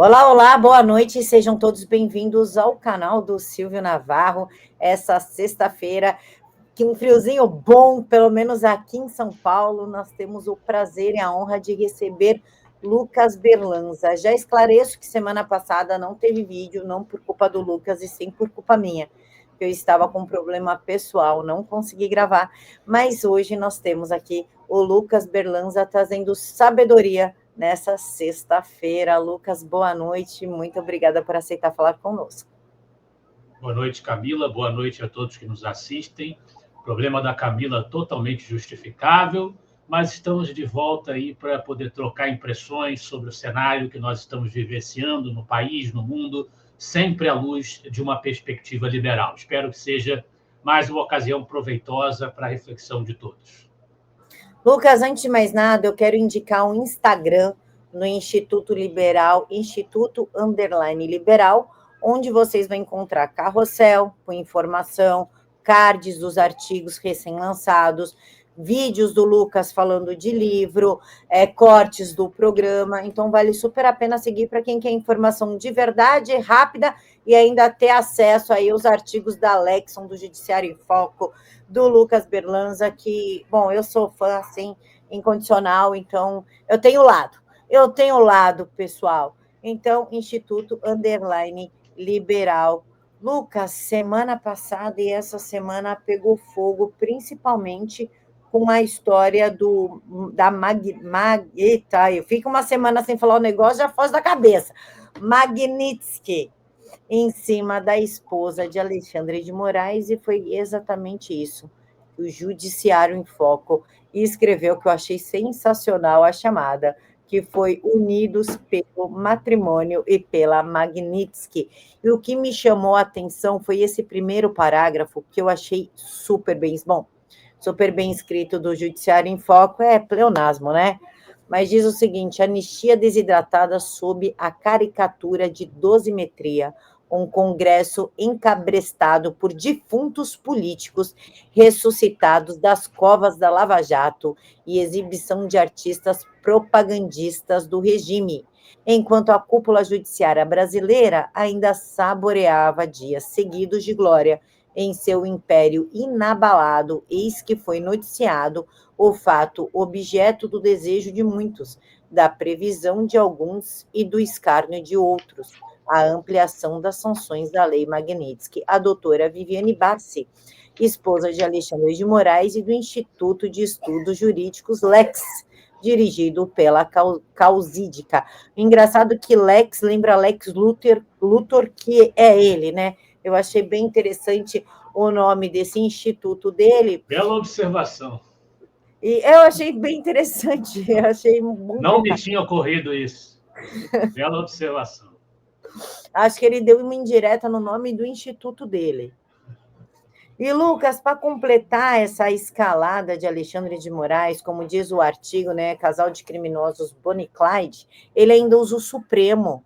Olá, olá, boa noite, sejam todos bem-vindos ao canal do Silvio Navarro. Essa sexta-feira, que um friozinho bom, pelo menos aqui em São Paulo, nós temos o prazer e a honra de receber Lucas Berlanza. Já esclareço que semana passada não teve vídeo, não por culpa do Lucas e sim por culpa minha. Eu estava com um problema pessoal, não consegui gravar, mas hoje nós temos aqui o Lucas Berlanza trazendo sabedoria nessa sexta-feira. Lucas, boa noite, muito obrigada por aceitar falar conosco. Boa noite, Camila. Boa noite a todos que nos assistem. O problema da Camila totalmente justificável, mas estamos de volta aí para poder trocar impressões sobre o cenário que nós estamos vivenciando no país, no mundo, sempre à luz de uma perspectiva liberal. Espero que seja mais uma ocasião proveitosa para a reflexão de todos. Lucas, antes de mais nada, eu quero indicar um Instagram no Instituto Liberal, Instituto_Liberal, onde vocês vão encontrar carrossel com informação, cards dos artigos recém-lançados, vídeos do Lucas falando de livro, cortes do programa. Então, vale super a pena seguir para quem quer informação de verdade, rápida e ainda ter acesso aí aos artigos da Lexon, do Judiciário em Foco, do Lucas Berlanza, que, bom, eu sou fã, assim, incondicional, então eu tenho lado, pessoal. Então, Instituto_Liberal. Lucas, semana passada e essa semana pegou fogo, principalmente com a história da Eita, eu fico uma semana sem falar o negócio, já foge da cabeça. Magnitsky, em cima da esposa de Alexandre de Moraes, e foi exatamente isso que o Judiciário em Foco escreveu, que eu achei sensacional a chamada, que foi Unidos pelo Matrimônio e pela Magnitsky. E o que me chamou a atenção foi esse primeiro parágrafo, que eu achei super bem escrito, do Judiciário em Foco, é pleonasmo, né? Mas diz o seguinte: anistia desidratada sob a caricatura de dosimetria, um congresso encabrestado por defuntos políticos ressuscitados das covas da Lava Jato e exibição de artistas propagandistas do regime, enquanto a cúpula judiciária brasileira ainda saboreava dias seguidos de glória em seu império inabalado, eis que foi noticiado o fato objeto do desejo de muitos, da previsão de alguns e do escárnio de outros, a ampliação das sanções da Lei Magnitsky. A doutora Viviane Bassi, esposa de Alexandre de Moraes e do Instituto de Estudos Jurídicos Lex, dirigido pela Causídica. Engraçado que Lex lembra Lex Luthor, que é ele, né? Eu achei bem interessante o nome desse instituto dele. Bela observação. E eu achei bem interessante, eu achei muito Não me tinha ocorrido isso. Bela observação. Acho que ele deu uma indireta no nome do instituto dele. E, Lucas, para completar essa escalada de Alexandre de Moraes, como diz o artigo, né, casal de criminosos Bonnie e Clyde, ele ainda usa o Supremo,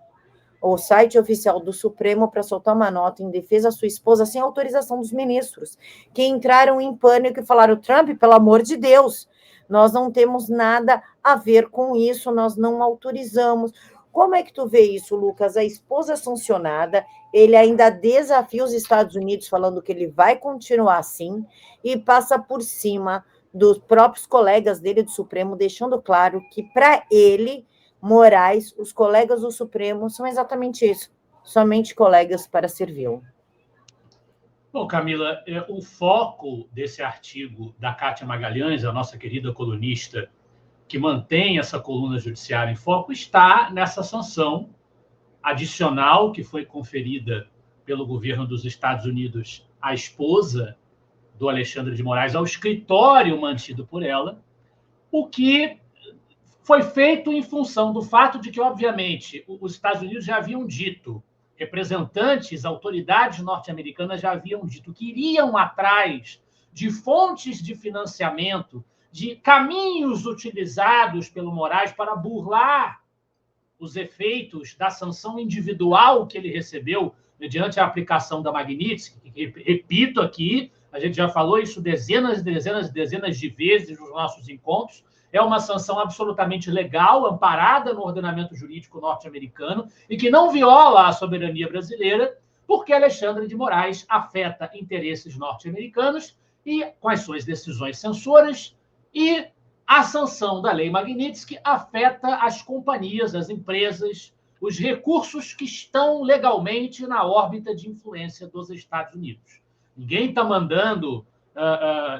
o site oficial do Supremo, para soltar uma nota em defesa da sua esposa sem autorização dos ministros, que entraram em pânico e falaram: Trump, pelo amor de Deus, nós não temos nada a ver com isso, nós não autorizamos. Como é que tu vê isso, Lucas? A esposa sancionada, ele ainda desafia os Estados Unidos, falando que ele vai continuar assim, e passa por cima dos próprios colegas dele do Supremo, deixando claro que, para ele, Moraes, os colegas do Supremo são exatamente isso, somente colegas para servi-lo. Bom, Camila, o foco desse artigo da Kátia Magalhães, a nossa querida colunista, que mantém essa coluna judiciária em foco, está nessa sanção adicional que foi conferida pelo governo dos Estados Unidos à esposa do Alexandre de Moraes, ao escritório mantido por ela, o que foi feito em função do fato de que, obviamente, os Estados Unidos já haviam dito, representantes, autoridades norte-americanas já haviam dito que iriam atrás de fontes de financiamento, de caminhos utilizados pelo Moraes para burlar os efeitos da sanção individual que ele recebeu mediante a aplicação da Magnitsky, que, repito aqui, a gente já falou isso dezenas e dezenas de vezes nos nossos encontros, é uma sanção absolutamente legal, amparada no ordenamento jurídico norte-americano e que não viola a soberania brasileira, porque Alexandre de Moraes afeta interesses norte-americanos e com as suas decisões censoras, e a sanção da Lei Magnitsky afeta as companhias, as empresas, os recursos que estão legalmente na órbita de influência dos Estados Unidos. Ninguém está mandando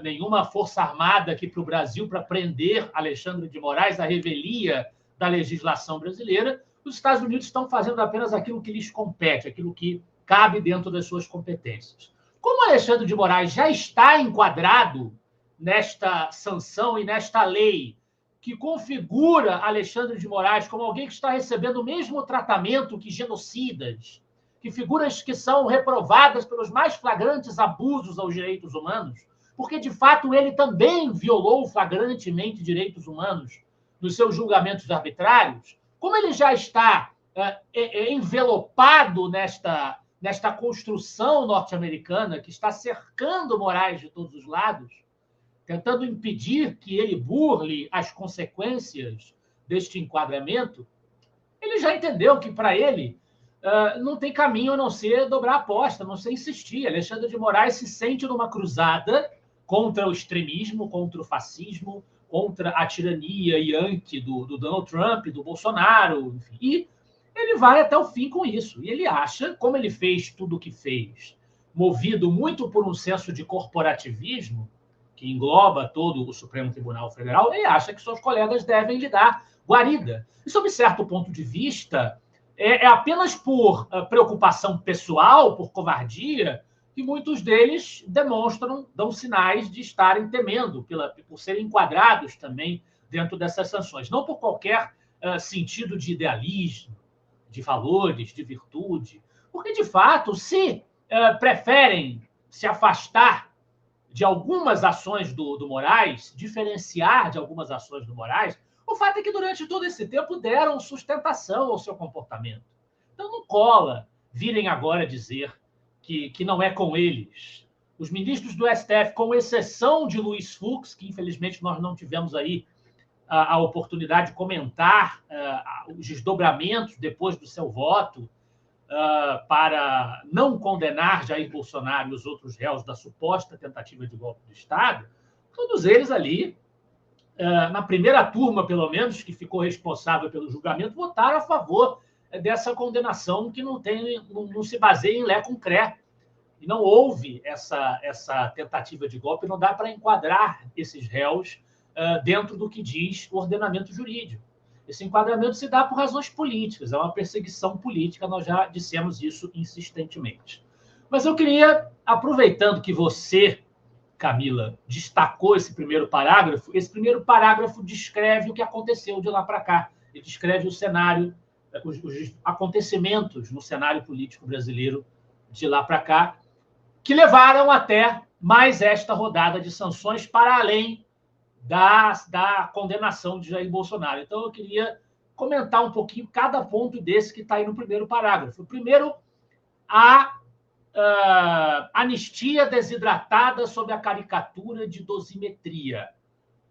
nenhuma força armada aqui para o Brasil para prender Alexandre de Moraes, a revelia da legislação brasileira. Os Estados Unidos estão fazendo apenas aquilo que lhes compete, aquilo que cabe dentro das suas competências. Como Alexandre de Moraes já está enquadrado nesta sanção e nesta lei que configura Alexandre de Moraes como alguém que está recebendo o mesmo tratamento que genocidas, que figuras que são reprovadas pelos mais flagrantes abusos aos direitos humanos, porque, de fato, ele também violou flagrantemente direitos humanos nos seus julgamentos arbitrários, como ele já está envelopado nesta construção norte-americana que está cercando Moraes de todos os lados, tentando impedir que ele burle as consequências deste enquadramento, ele já entendeu que, para ele, não tem caminho a não ser dobrar a aposta, a não ser insistir. Alexandre de Moraes se sente numa cruzada contra o extremismo, contra o fascismo, contra a tirania yankee do Donald Trump, do Bolsonaro, enfim. E ele vai até o fim com isso. E ele acha, como ele fez tudo o que fez, movido muito por um senso de corporativismo, que engloba todo o Supremo Tribunal Federal, ele acha que seus colegas devem lhe dar guarida. E, sob certo ponto de vista, é apenas por preocupação pessoal, por covardia, que muitos deles dão sinais de estarem temendo por serem enquadrados também dentro dessas sanções. Não por qualquer sentido de idealismo, de valores, de virtude, porque, de fato, se preferem se afastar de algumas ações do Moraes, diferenciar de algumas ações do Moraes, o fato é que, durante todo esse tempo, deram sustentação ao seu comportamento. Então, não cola virem agora dizer que não é com eles. Os ministros do STF, com exceção de Luiz Fux, que, infelizmente, nós não tivemos aí a oportunidade de comentar os desdobramentos depois do seu voto para não condenar Jair Bolsonaro e os outros réus da suposta tentativa de golpe do Estado, todos eles ali, na primeira turma, pelo menos, que ficou responsável pelo julgamento, votaram a favor dessa condenação que não se baseia em lé com cré. E não houve essa tentativa de golpe, não dá para enquadrar esses réus dentro do que diz o ordenamento jurídico. Esse enquadramento se dá por razões políticas, é uma perseguição política, nós já dissemos isso insistentemente. Mas eu queria, aproveitando que você, Camila, destacou esse primeiro parágrafo descreve o que aconteceu de lá para cá. Ele descreve o cenário, os acontecimentos no cenário político brasileiro de lá para cá, que levaram até mais esta rodada de sanções para além da condenação de Jair Bolsonaro. Então, eu queria comentar um pouquinho cada ponto desse que está aí no primeiro parágrafo. Primeiro, a anistia desidratada sob a caricatura de dosimetria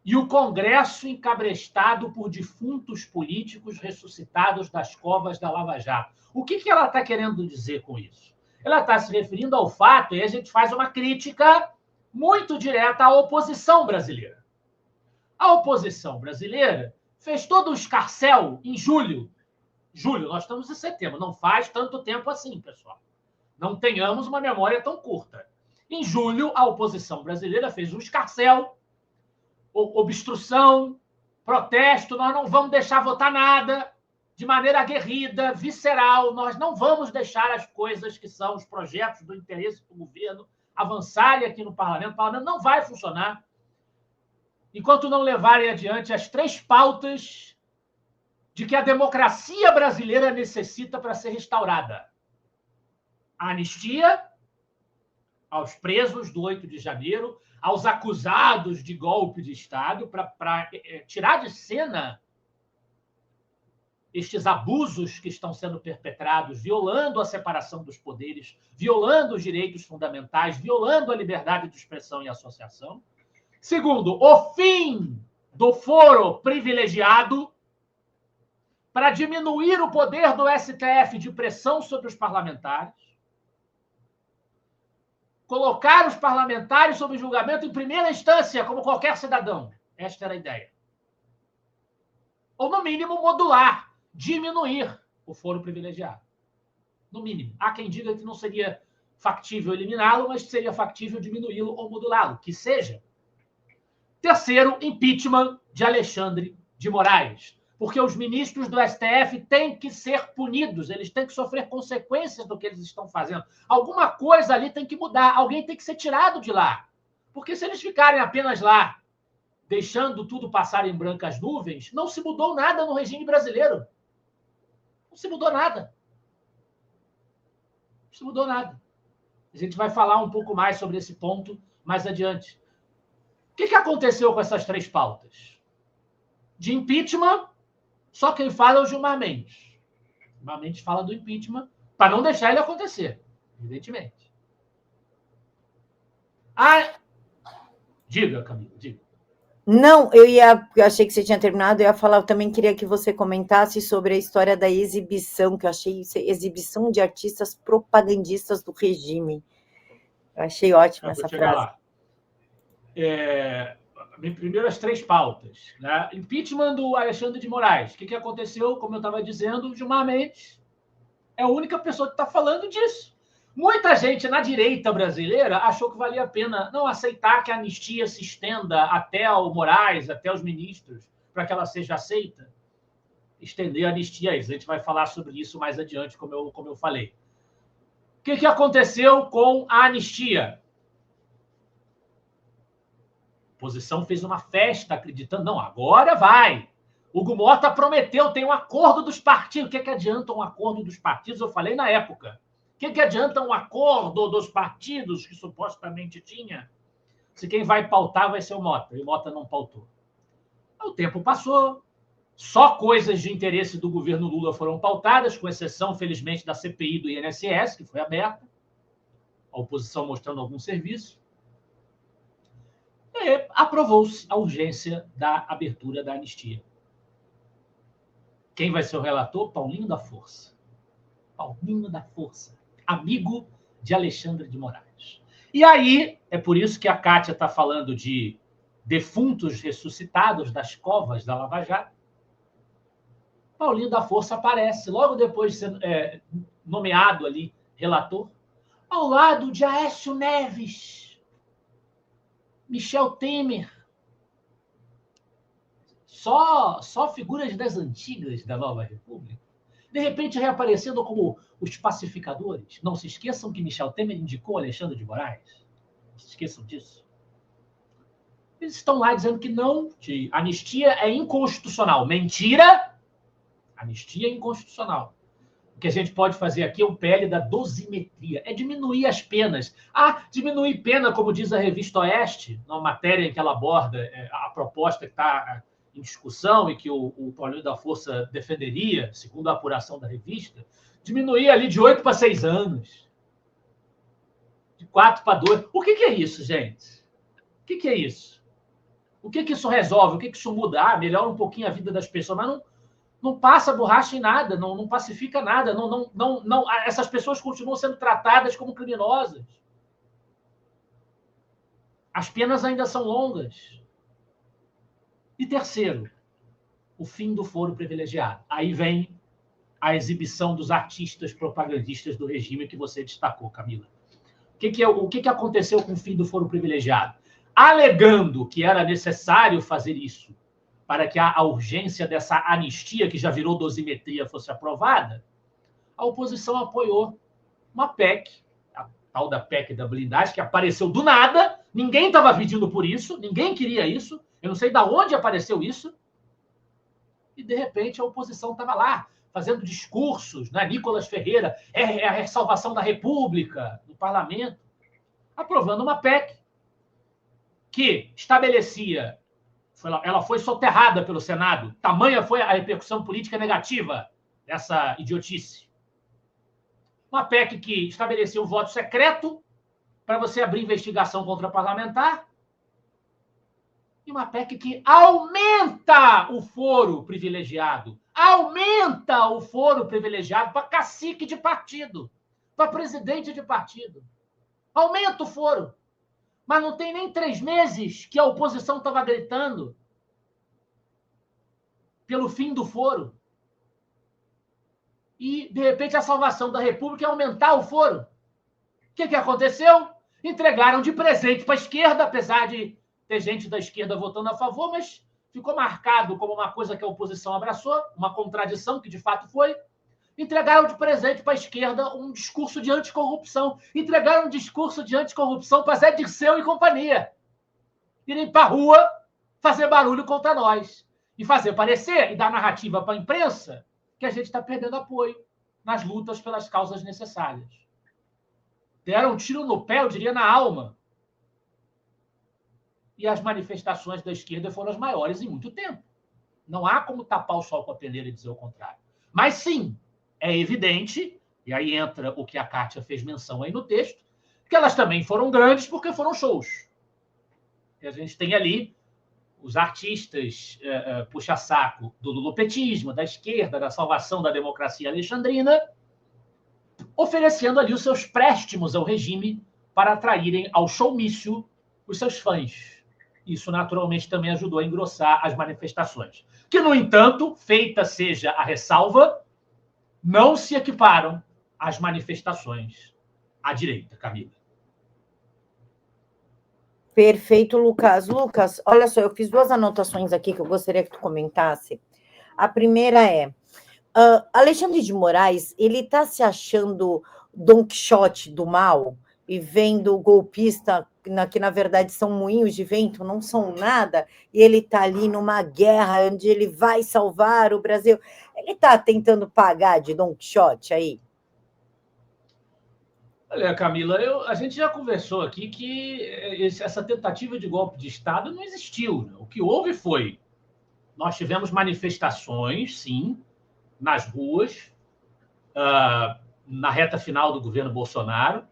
e o Congresso encabrestado por defuntos políticos ressuscitados das covas da Lava Jato. O que ela está querendo dizer com isso? Ela está se referindo ao fato, e a gente faz uma crítica muito direta à oposição brasileira. A oposição brasileira fez todo o escarcéu em julho. Nós estamos em setembro, não faz tanto tempo assim, pessoal. Não tenhamos uma memória tão curta. Em julho, a oposição brasileira fez um escarcéu, obstrução, protesto, nós não vamos deixar votar nada, de maneira aguerrida, visceral, nós não vamos deixar as coisas que são os projetos do interesse do governo avançarem aqui no Parlamento. O Parlamento não vai funcionar enquanto não levarem adiante as 3 pautas de que a democracia brasileira necessita para ser restaurada. A anistia aos presos do 8 de janeiro, aos acusados de golpe de Estado, para tirar de cena estes abusos que estão sendo perpetrados, violando a separação dos poderes, violando os direitos fundamentais, violando a liberdade de expressão e associação. Segundo, o fim do foro privilegiado para diminuir o poder do STF de pressão sobre os parlamentares, colocar os parlamentares sob julgamento em primeira instância, como qualquer cidadão. Esta era a ideia. Ou, no mínimo, modular, diminuir o foro privilegiado. No mínimo. Há quem diga que não seria factível eliminá-lo, mas seria factível diminuí-lo ou modulá-lo, que seja. Terceiro, impeachment de Alexandre de Moraes. Porque os ministros do STF têm que ser punidos, eles têm que sofrer consequências do que eles estão fazendo. Alguma coisa ali tem que mudar, alguém tem que ser tirado de lá. Porque se eles ficarem apenas lá, deixando tudo passar em brancas nuvens, não se mudou nada no regime brasileiro. Não se mudou nada. Não se mudou nada. A gente vai falar um pouco mais sobre esse ponto mais adiante. O que aconteceu com essas três pautas? De impeachment, só quem fala é o Gilmar Mendes. Gilmar Mendes fala do impeachment para não deixar ele acontecer, evidentemente. Diga, Camila, diga. Não, eu achei que você tinha terminado, eu ia falar, eu também queria que você comentasse sobre a história da exibição, que eu achei exibição de artistas propagandistas do regime. Eu achei ótima essa frase. Lá. Primeiro, as três pautas. Né? Impeachment do Alexandre de Moraes. O que aconteceu? Como eu estava dizendo, o Gilmar Mendes é a única pessoa que está falando disso. Muita gente na direita brasileira achou que valia a pena não aceitar que a anistia se estenda até o Moraes, até os ministros, para que ela seja aceita. Estender a anistia a eles. A gente vai falar sobre isso mais adiante, como eu falei. O que aconteceu com a anistia? A oposição fez uma festa acreditando, não, agora vai. Hugo Mota prometeu, tem um acordo dos partidos. O que adianta um acordo dos partidos? Eu falei na época. O que adianta um acordo dos partidos que supostamente tinha, se quem vai pautar vai ser o Mota, e o Mota não pautou. O tempo passou, só coisas de interesse do governo Lula foram pautadas, com exceção, felizmente, da CPI do INSS, que foi aberta, a oposição mostrando algum serviço, e aprovou-se a urgência da abertura da anistia. Quem vai ser o relator? Paulinho da Força. Paulinho da Força. Amigo de Alexandre de Moraes. E aí, é por isso que a Kátia está falando de defuntos ressuscitados das covas da Lava Jato. Paulinho da Força aparece, logo depois de ser nomeado ali relator, ao lado de Aécio Neves, Michel Temer. Só figuras das antigas da Nova República. De repente, reaparecendo como os pacificadores. Não se esqueçam que Michel Temer indicou Alexandre de Moraes. Não se esqueçam disso. Eles estão lá dizendo que não, que anistia é inconstitucional. Mentira! Anistia é inconstitucional. O que a gente pode fazer aqui é o PL da dosimetria. É diminuir as penas. Diminuir pena, como diz a revista Oeste, numa matéria em que ela aborda a proposta que está em discussão e que o Paulinho da Força defenderia, segundo a apuração da revista, diminuir ali de 8 para 6 anos. De 4 para 2. O que é isso, gente? O que é isso? O que isso resolve? O que isso muda? Melhora um pouquinho a vida das pessoas, mas não passa borracha em nada, não pacifica nada. Essas pessoas continuam sendo tratadas como criminosas. As penas ainda são longas. E terceiro, o fim do foro privilegiado. Aí vem a exibição dos artistas propagandistas do regime que você destacou, Camila. O que aconteceu com o fim do foro privilegiado? Alegando que era necessário fazer isso para que a urgência dessa anistia, que já virou dosimetria, fosse aprovada, a oposição apoiou uma PEC, a tal da PEC da blindagem, que apareceu do nada, ninguém estava pedindo por isso, ninguém queria isso, eu não sei de onde apareceu isso, e, de repente, a oposição estava lá, fazendo discursos, né? Nicolas Ferreira, é a salvação da República, no parlamento, aprovando uma PEC que estabelecia, ela foi soterrada pelo Senado, tamanha foi a repercussão política negativa dessa idiotice. Uma PEC que estabelecia um voto secreto para você abrir investigação contra parlamentar, E uma PEC que aumenta o foro privilegiado. Aumenta o foro privilegiado para cacique de partido, para presidente de partido. Aumenta o foro. Mas não tem nem 3 meses que a oposição estava gritando pelo fim do foro. E, de repente, a salvação da República é aumentar o foro. O que aconteceu? Entregaram de presente para a esquerda, apesar de ter gente da esquerda votando a favor, mas ficou marcado como uma coisa que a oposição abraçou, uma contradição que de fato foi. Entregaram de presente para a esquerda um discurso de anticorrupção. Entregaram um discurso de anticorrupção para Zé Dirceu e companhia. Irem para a rua fazer barulho contra nós. E fazer parecer e dar narrativa para a imprensa que a gente está perdendo apoio nas lutas pelas causas necessárias. Deram um tiro no pé, eu diria, na alma. E as manifestações da esquerda foram as maiores em muito tempo. Não há como tapar o sol com a peneira e dizer o contrário. Mas, sim, é evidente, e aí entra o que a Kátia fez menção aí no texto, que elas também foram grandes porque foram shows. E a gente tem ali os artistas puxa-saco do lulopetismo, da esquerda, da salvação da democracia alexandrina, oferecendo ali os seus préstimos ao regime para atraírem ao showmício os seus fãs. Isso, naturalmente, também ajudou a engrossar as manifestações. Que, no entanto, feita seja a ressalva, não se equiparam às manifestações à direita, Camila. Perfeito, Lucas. Lucas, olha só, eu fiz 2 anotações aqui que eu gostaria que tu comentasse. A primeira é, Alexandre de Moraes, ele está se achando Don Quixote do mal e vendo o golpista, que na verdade são moinhos de vento, não são nada, e ele está ali numa guerra onde ele vai salvar o Brasil. Ele está tentando pagar de Don Quixote aí? Olha, Camila, a gente já conversou aqui que essa tentativa de golpe de Estado não existiu. Né? O que houve foi, nós tivemos manifestações, sim, nas ruas, na reta final do governo Bolsonaro,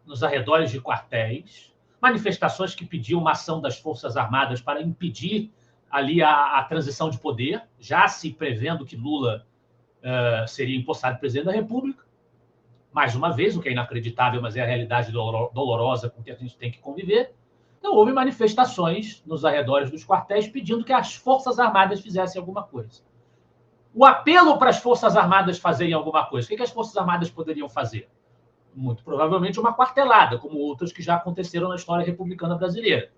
nos arredores de quartéis, manifestações que pediam uma ação das Forças Armadas para impedir ali a transição de poder, já se prevendo que Lula seria empossado presidente da República. Mais uma vez, o que é inacreditável, mas é a realidade dolorosa com que a gente tem que conviver. Então, houve manifestações nos arredores dos quartéis pedindo que as Forças Armadas fizessem alguma coisa. O apelo para as Forças Armadas fazerem alguma coisa, o que as Forças Armadas poderiam fazer? Muito provavelmente uma quartelada, como outras que já aconteceram na história republicana brasileira.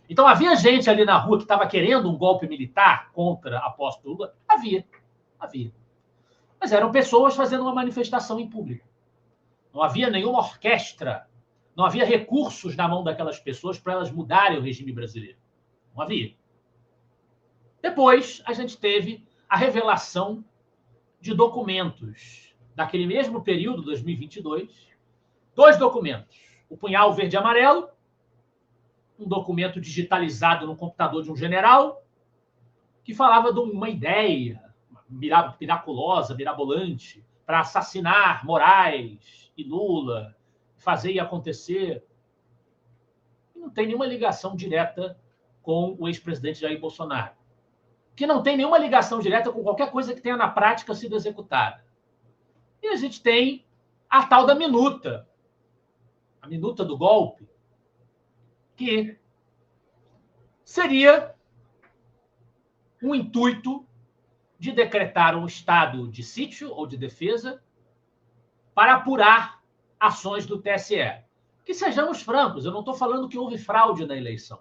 Então, havia gente ali na rua que estava querendo um golpe militar contra a posse do Lula? Havia. Mas eram pessoas fazendo uma manifestação em público. Não havia nenhuma orquestra, não havia recursos na mão daquelas pessoas para elas mudarem o regime brasileiro. Não havia. Depois, a gente teve a revelação de documentos daquele mesmo período, 2022, 2 documentos. O punhal verde e amarelo, um documento digitalizado no computador de um general, que falava de uma ideia miraculosa, mirabolante, para assassinar Moraes e Lula, fazer e acontecer. E não tem nenhuma ligação direta com o ex-presidente Jair Bolsonaro. Que não tem nenhuma ligação direta com qualquer coisa que tenha na prática sido executada. E a gente tem a tal da minuta, a minuta do golpe, que seria um intuito de decretar um estado de sítio ou de defesa para apurar ações do TSE. Que sejamos francos, eu não estou falando que houve fraude na eleição.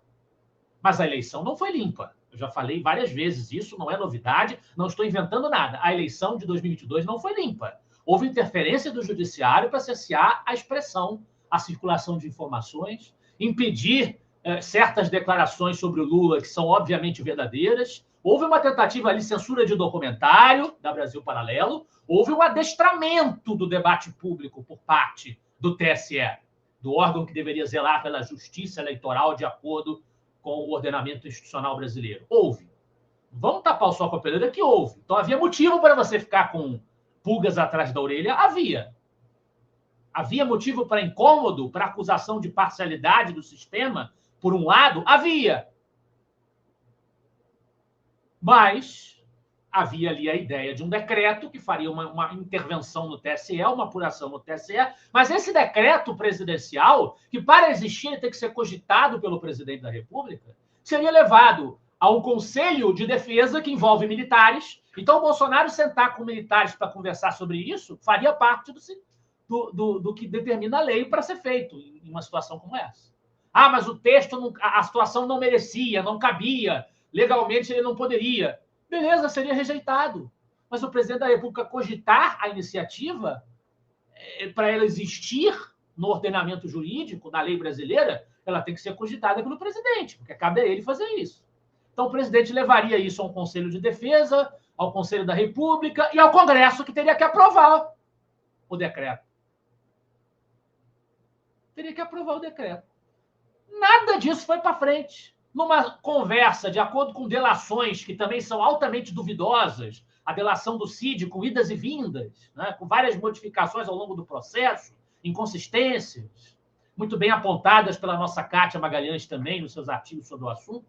Mas a eleição não foi limpa. Eu já falei várias vezes isso, não é novidade, não estou inventando nada. A eleição de 2022 não foi limpa. Houve interferência do judiciário para cessear a expressão, a circulação de informações, impedir certas declarações sobre o Lula que são obviamente verdadeiras. Houve uma tentativa ali de censura de documentário da Brasil Paralelo. Houve um adestramento do debate público por parte do TSE, do órgão que deveria zelar pela justiça eleitoral de acordo com o ordenamento institucional brasileiro. Houve. Vamos tapar o sol com a peneira que houve. Então havia motivo para você ficar com pulgas atrás da orelha? Havia. Havia motivo para incômodo, para acusação de parcialidade do sistema? Por um lado, havia. Mas havia ali a ideia de um decreto que faria uma intervenção no TSE, uma apuração no TSE, mas esse decreto presidencial, que para existir tem que ser cogitado pelo presidente da República, seria levado a um conselho de defesa que envolve militares. Então, o Bolsonaro sentar com militares para conversar sobre isso faria parte do que determina a lei para ser feito em uma situação como essa. Ah, mas o texto, a situação não merecia, não cabia, legalmente ele não poderia. Beleza, seria rejeitado. Mas o presidente da República cogitar a iniciativa, para ela existir no ordenamento jurídico, na lei brasileira, ela tem que ser cogitada pelo presidente, porque cabe a ele fazer isso. Então, o presidente levaria isso a um Conselho de Defesa, ao Conselho da República e ao Congresso, que teria que aprovar o decreto. Teria que aprovar o decreto. Nada disso foi para frente. Numa conversa, de acordo com delações que também são altamente duvidosas, a delação do Cid com idas e vindas, né, com várias modificações ao longo do processo, inconsistências, muito bem apontadas pela nossa Kátia Magalhães também, nos seus artigos sobre o assunto.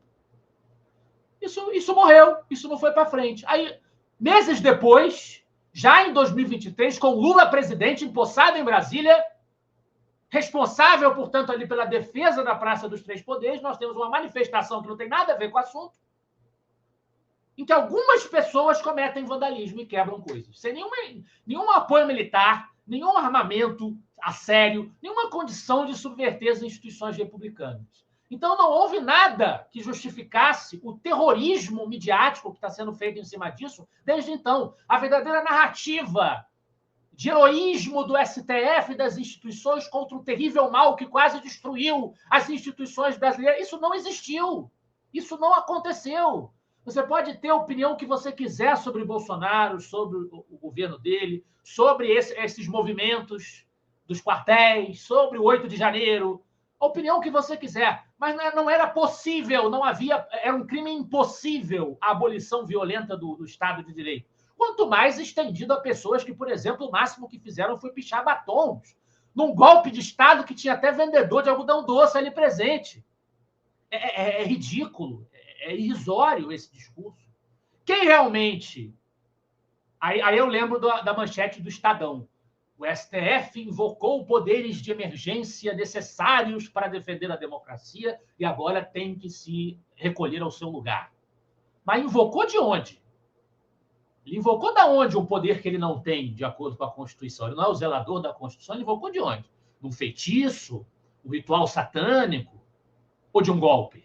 Isso morreu, isso não foi para frente. Aí, meses depois, já em 2023, com Lula presidente, empossado em Brasília, responsável, portanto, ali pela defesa da Praça dos Três Poderes, nós temos uma manifestação que não tem nada a ver com o assunto, em que algumas pessoas cometem vandalismo e quebram coisas, sem nenhum apoio militar, nenhum armamento a sério, nenhuma condição de subverter as instituições republicanas. Então, não houve nada que justificasse o terrorismo midiático que está sendo feito em cima disso desde então. A verdadeira narrativa de heroísmo do STF e das instituições contra um terrível mal que quase destruiu as instituições brasileiras, isso não existiu. Isso não aconteceu. Você pode ter a opinião que você quiser sobre Bolsonaro, sobre o governo dele, sobre esses movimentos dos quartéis, sobre o 8 de janeiro, a opinião que você quiser, mas não era possível, não havia, era um crime impossível a abolição violenta do Estado de Direito. Quanto mais estendido a pessoas que, por exemplo, o máximo que fizeram foi pichar batons, num golpe de Estado que tinha até vendedor de algodão doce ali presente. É ridículo, é irrisório esse discurso. Quem realmente... Aí eu lembro da manchete do Estadão. O STF invocou poderes de emergência necessários para defender a democracia e agora tem que se recolher ao seu lugar. Mas invocou de onde? Ele invocou de onde um poder que ele não tem, de acordo com a Constituição? Ele não é o zelador da Constituição, ele invocou de onde? De um feitiço? Um ritual satânico? Ou de um golpe?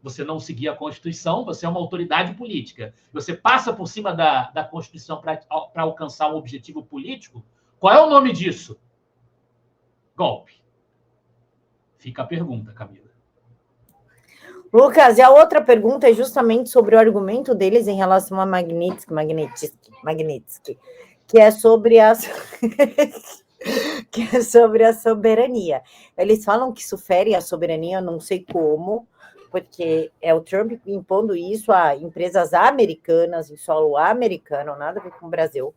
Você não seguir a Constituição, você é uma autoridade política. Você passa por cima da Constituição para alcançar um objetivo político. Qual é o nome disso? Golpe. Fica a pergunta, Camila. Lucas, e a outra pergunta é justamente sobre o argumento deles em relação a Magnitsky, que é sobre que é sobre a soberania. Eles falam que isso fere a soberania, eu não sei como, porque é o Trump impondo isso a empresas americanas, em solo americano, nada a ver com o Brasil,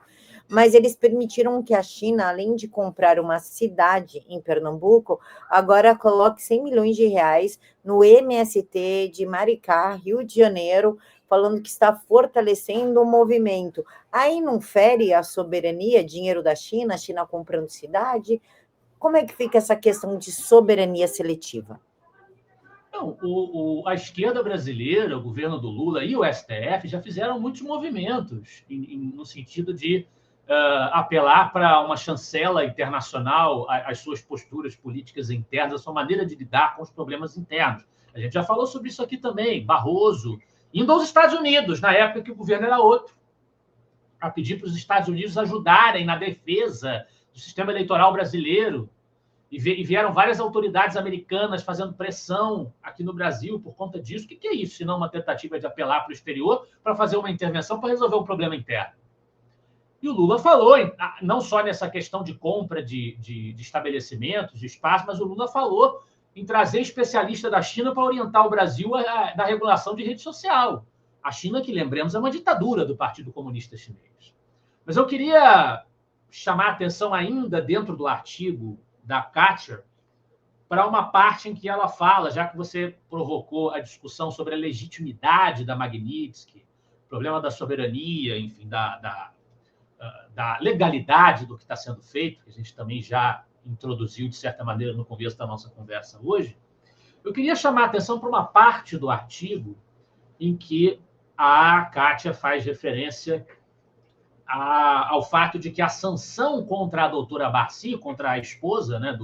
mas eles permitiram que a China, além de comprar uma cidade em Pernambuco, agora coloque 100 milhões de reais no MST de Maricá, Rio de Janeiro, falando que está fortalecendo o movimento. Aí não fere a soberania, dinheiro da China, a China comprando cidade? Como é que fica essa questão de soberania seletiva? Não, a esquerda brasileira, o governo do Lula e o STF já fizeram muitos movimentos no sentido de apelar para uma chancela internacional, as suas posturas políticas internas, a sua maneira de lidar com os problemas internos. A gente já falou sobre isso aqui também, Barroso, indo aos Estados Unidos, na época que o governo era outro, a pedir para os Estados Unidos ajudarem na defesa do sistema eleitoral brasileiro. E vieram várias autoridades americanas fazendo pressão aqui no Brasil por conta disso. O que é isso, se não uma tentativa de apelar para o exterior para fazer uma intervenção para resolver um problema interno? E o Lula falou, não só nessa questão de compra de estabelecimentos, de espaço, mas o Lula falou em trazer especialista da China para orientar o Brasil da regulação de rede social. A China, que lembremos, é uma ditadura do Partido Comunista Chinês. Mas eu queria chamar a atenção ainda dentro do artigo da Kátia para uma parte em que ela fala, já que você provocou a discussão sobre a legitimidade da Magnitsky, problema da soberania, enfim, da legalidade do que está sendo feito, que a gente também já introduziu, de certa maneira, no começo da nossa conversa hoje, eu queria chamar a atenção para uma parte do artigo em que a Kátia faz referência ao fato de que a sanção contra a doutora Barcy, contra a esposa, né,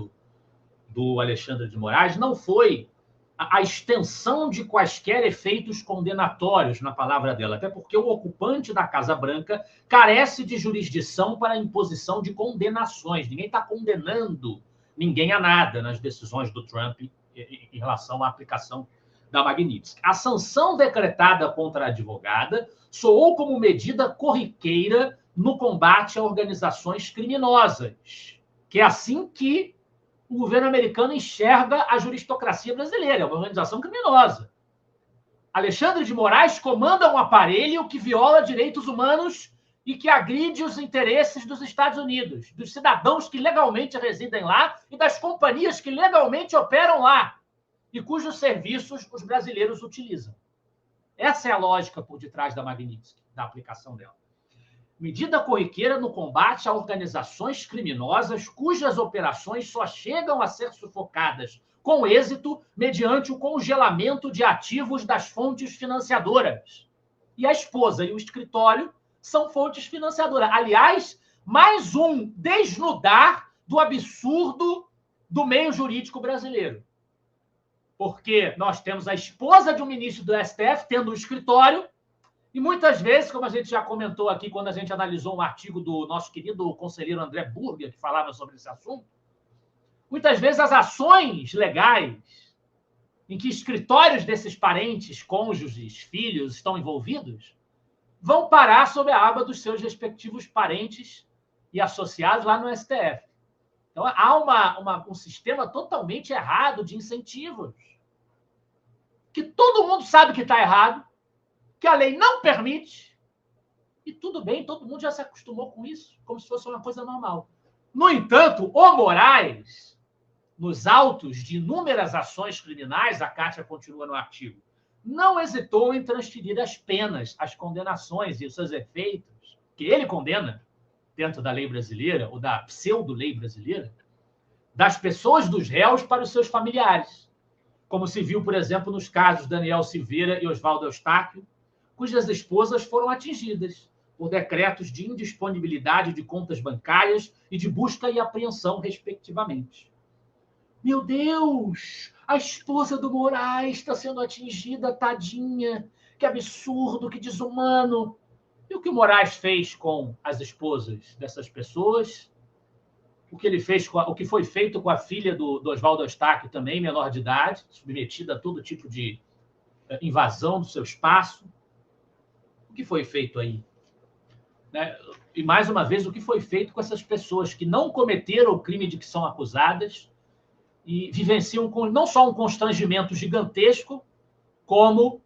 do Alexandre de Moraes, não foi a extensão de quaisquer efeitos condenatórios, na palavra dela, até porque o ocupante da Casa Branca carece de jurisdição para a imposição de condenações. Ninguém está condenando ninguém a nada nas decisões do Trump em relação à aplicação da Magnitsky. A sanção decretada contra a advogada soou como medida corriqueira no combate a organizações criminosas, que é assim que o governo americano enxerga a juristocracia brasileira, é uma organização criminosa. Alexandre de Moraes comanda um aparelho que viola direitos humanos e que agride os interesses dos Estados Unidos, dos cidadãos que legalmente residem lá e das companhias que legalmente operam lá e cujos serviços os brasileiros utilizam. Essa é a lógica por detrás da Magnitsky, da aplicação dela. Medida corriqueira no combate a organizações criminosas cujas operações só chegam a ser sufocadas com êxito mediante o congelamento de ativos das fontes financiadoras. E a esposa e o escritório são fontes financiadoras. Aliás, mais um desnudar do absurdo do meio jurídico brasileiro. Porque nós temos a esposa de um ministro do STF tendo um escritório. E muitas vezes, como a gente já comentou aqui quando a gente analisou um artigo do nosso querido conselheiro André Burger, que falava sobre esse assunto, muitas vezes as ações legais em que escritórios desses parentes, cônjuges, filhos estão envolvidos, vão parar sob a aba dos seus respectivos parentes e associados lá no STF. Então, há um sistema totalmente errado de incentivos, que todo mundo sabe que está errado, que a lei não permite, e tudo bem, todo mundo já se acostumou com isso, como se fosse uma coisa normal. No entanto, o Moraes, nos autos de inúmeras ações criminais, a Kátia continua no artigo, não hesitou em transferir as penas, as condenações e os seus efeitos, que ele condena, dentro da lei brasileira, ou da pseudo-lei brasileira, das pessoas dos réus para os seus familiares, como se viu, por exemplo, nos casos Daniel Silveira e Oswaldo Eustáquio, cujas esposas foram atingidas por decretos de indisponibilidade de contas bancárias e de busca e apreensão, respectivamente. Meu Deus! A esposa do Moraes está sendo atingida, tadinha! Que absurdo, que desumano! E o que o Moraes fez com as esposas dessas pessoas? O que foi feito com a filha do Oswaldo Eustáquio, também menor de idade, submetida a todo tipo de invasão do seu espaço? O que foi feito aí? Né? E, mais uma vez, o que foi feito com essas pessoas que não cometeram o crime de que são acusadas e vivenciam não só um constrangimento gigantesco, como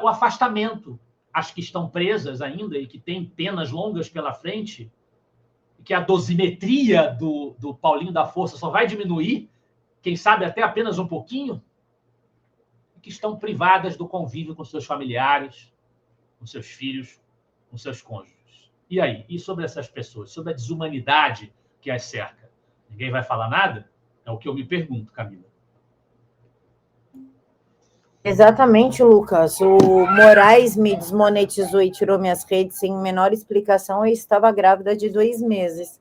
o afastamento. As que estão presas ainda e que têm penas longas pela frente, e que a dosimetria do Paulinho da Força só vai diminuir, quem sabe até apenas um pouquinho, e que estão privadas do convívio com seus familiares, com seus filhos, com seus cônjuges. E aí? E sobre essas pessoas? Sobre a desumanidade que as cerca? Ninguém vai falar nada? É o que eu me pergunto, Camila. Exatamente, Lucas. O Moraes me desmonetizou e tirou minhas redes sem menor explicação. Eu estava grávida de 2 meses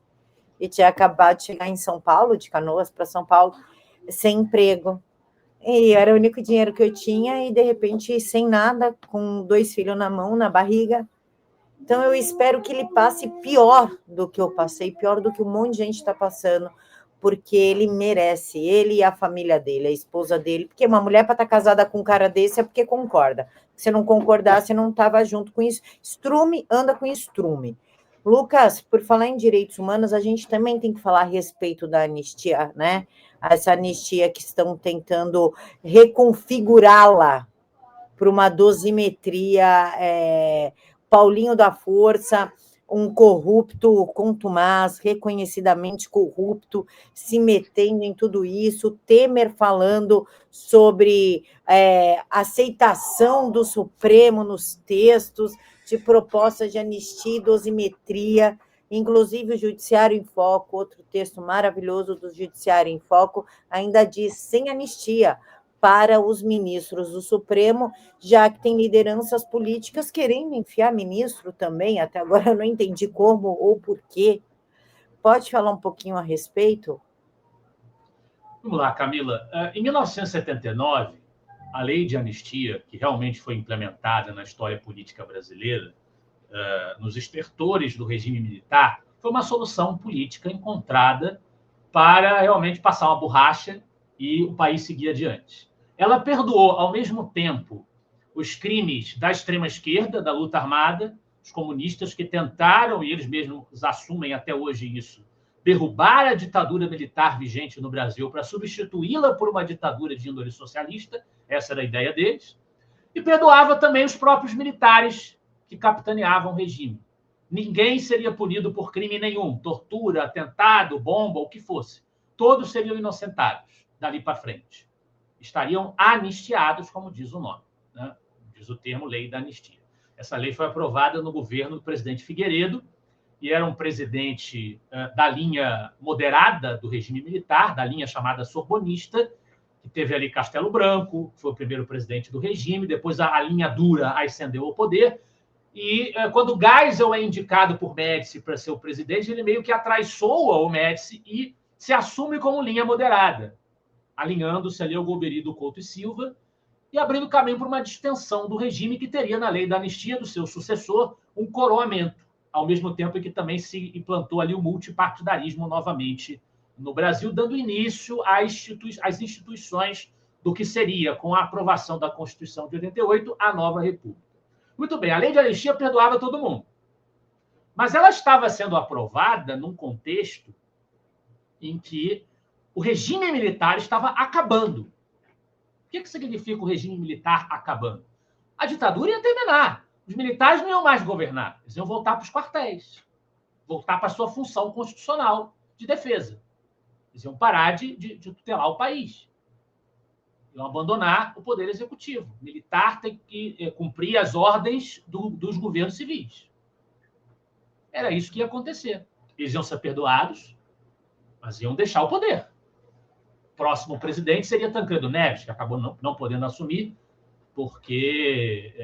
e tinha acabado de chegar em São Paulo, de Canoas para São Paulo, sem emprego. E era o único dinheiro que eu tinha e, de repente, sem nada, com 2 filhos na mão, na barriga. Então, eu espero que ele passe pior do que eu passei, pior do que um monte de gente está passando, porque ele merece, ele e a família dele, a esposa dele, porque uma mulher para estar casada com um cara desse é porque concorda. Se não concordasse, não estava junto com isso. Estrume anda com estrume. Lucas, por falar em direitos humanos, a gente também tem que falar a respeito da anistia, né? Essa anistia que estão tentando reconfigurá-la para uma dosimetria, Paulinho da Força, um corrupto contumaz, reconhecidamente corrupto, se metendo em tudo isso, Temer falando sobre aceitação do Supremo nos textos de propostas de anistia e dosimetria, inclusive o Judiciário em Foco, outro texto maravilhoso do Judiciário em Foco, ainda diz sem anistia para os ministros do Supremo, já que tem lideranças políticas querendo enfiar ministro também, até agora eu não entendi como ou por quê. Pode falar um pouquinho a respeito? Vamos lá, Camila. Em 1979, a lei de anistia, que realmente foi implementada na história política brasileira, nos estertores do regime militar, foi uma solução política encontrada para realmente passar uma borracha e o país seguir adiante. Ela perdoou, ao mesmo tempo, os crimes da extrema-esquerda, da luta armada, os comunistas que tentaram, e eles mesmos assumem até hoje isso, derrubar a ditadura militar vigente no Brasil para substituí-la por uma ditadura de índole socialista, essa era a ideia deles, e perdoava também os próprios militares que capitaneavam o regime. Ninguém seria punido por crime nenhum, tortura, atentado, bomba, o que fosse. Todos seriam inocentados dali para frente. Estariam anistiados, como diz o nome, né? Diz o termo lei da anistia. Essa lei foi aprovada no governo do presidente Figueiredo, e era um presidente da linha moderada do regime militar, da linha chamada sorbonista, que teve ali Castelo Branco, foi o primeiro presidente do regime, depois a linha dura ascendeu ao poder, e quando Geisel é indicado por Médici para ser o presidente, ele meio que atraiçoa o Médici e se assume como linha moderada, alinhando-se ali ao Golbery do Couto e Silva e abrindo caminho para uma distensão do regime que teria na lei da anistia do seu sucessor um coroamento, ao mesmo tempo em que também se implantou ali o multipartidarismo novamente no Brasil, dando início às instituições do que seria, com a aprovação da Constituição de 88, a nova República. Muito bem, a lei de anistia perdoava todo mundo, mas ela estava sendo aprovada num contexto em que o regime militar estava acabando. O que significa o regime militar acabando? A ditadura ia terminar. Os militares não iam mais governar. Eles iam voltar para os quartéis. Voltar para a sua função constitucional de defesa. Eles iam parar de tutelar o país. Iam abandonar o poder executivo. O militar tem que cumprir as ordens dos governos civis. Era isso que ia acontecer. Eles iam ser perdoados, mas iam deixar o poder. O próximo presidente seria Tancredo Neves, que acabou não podendo assumir, porque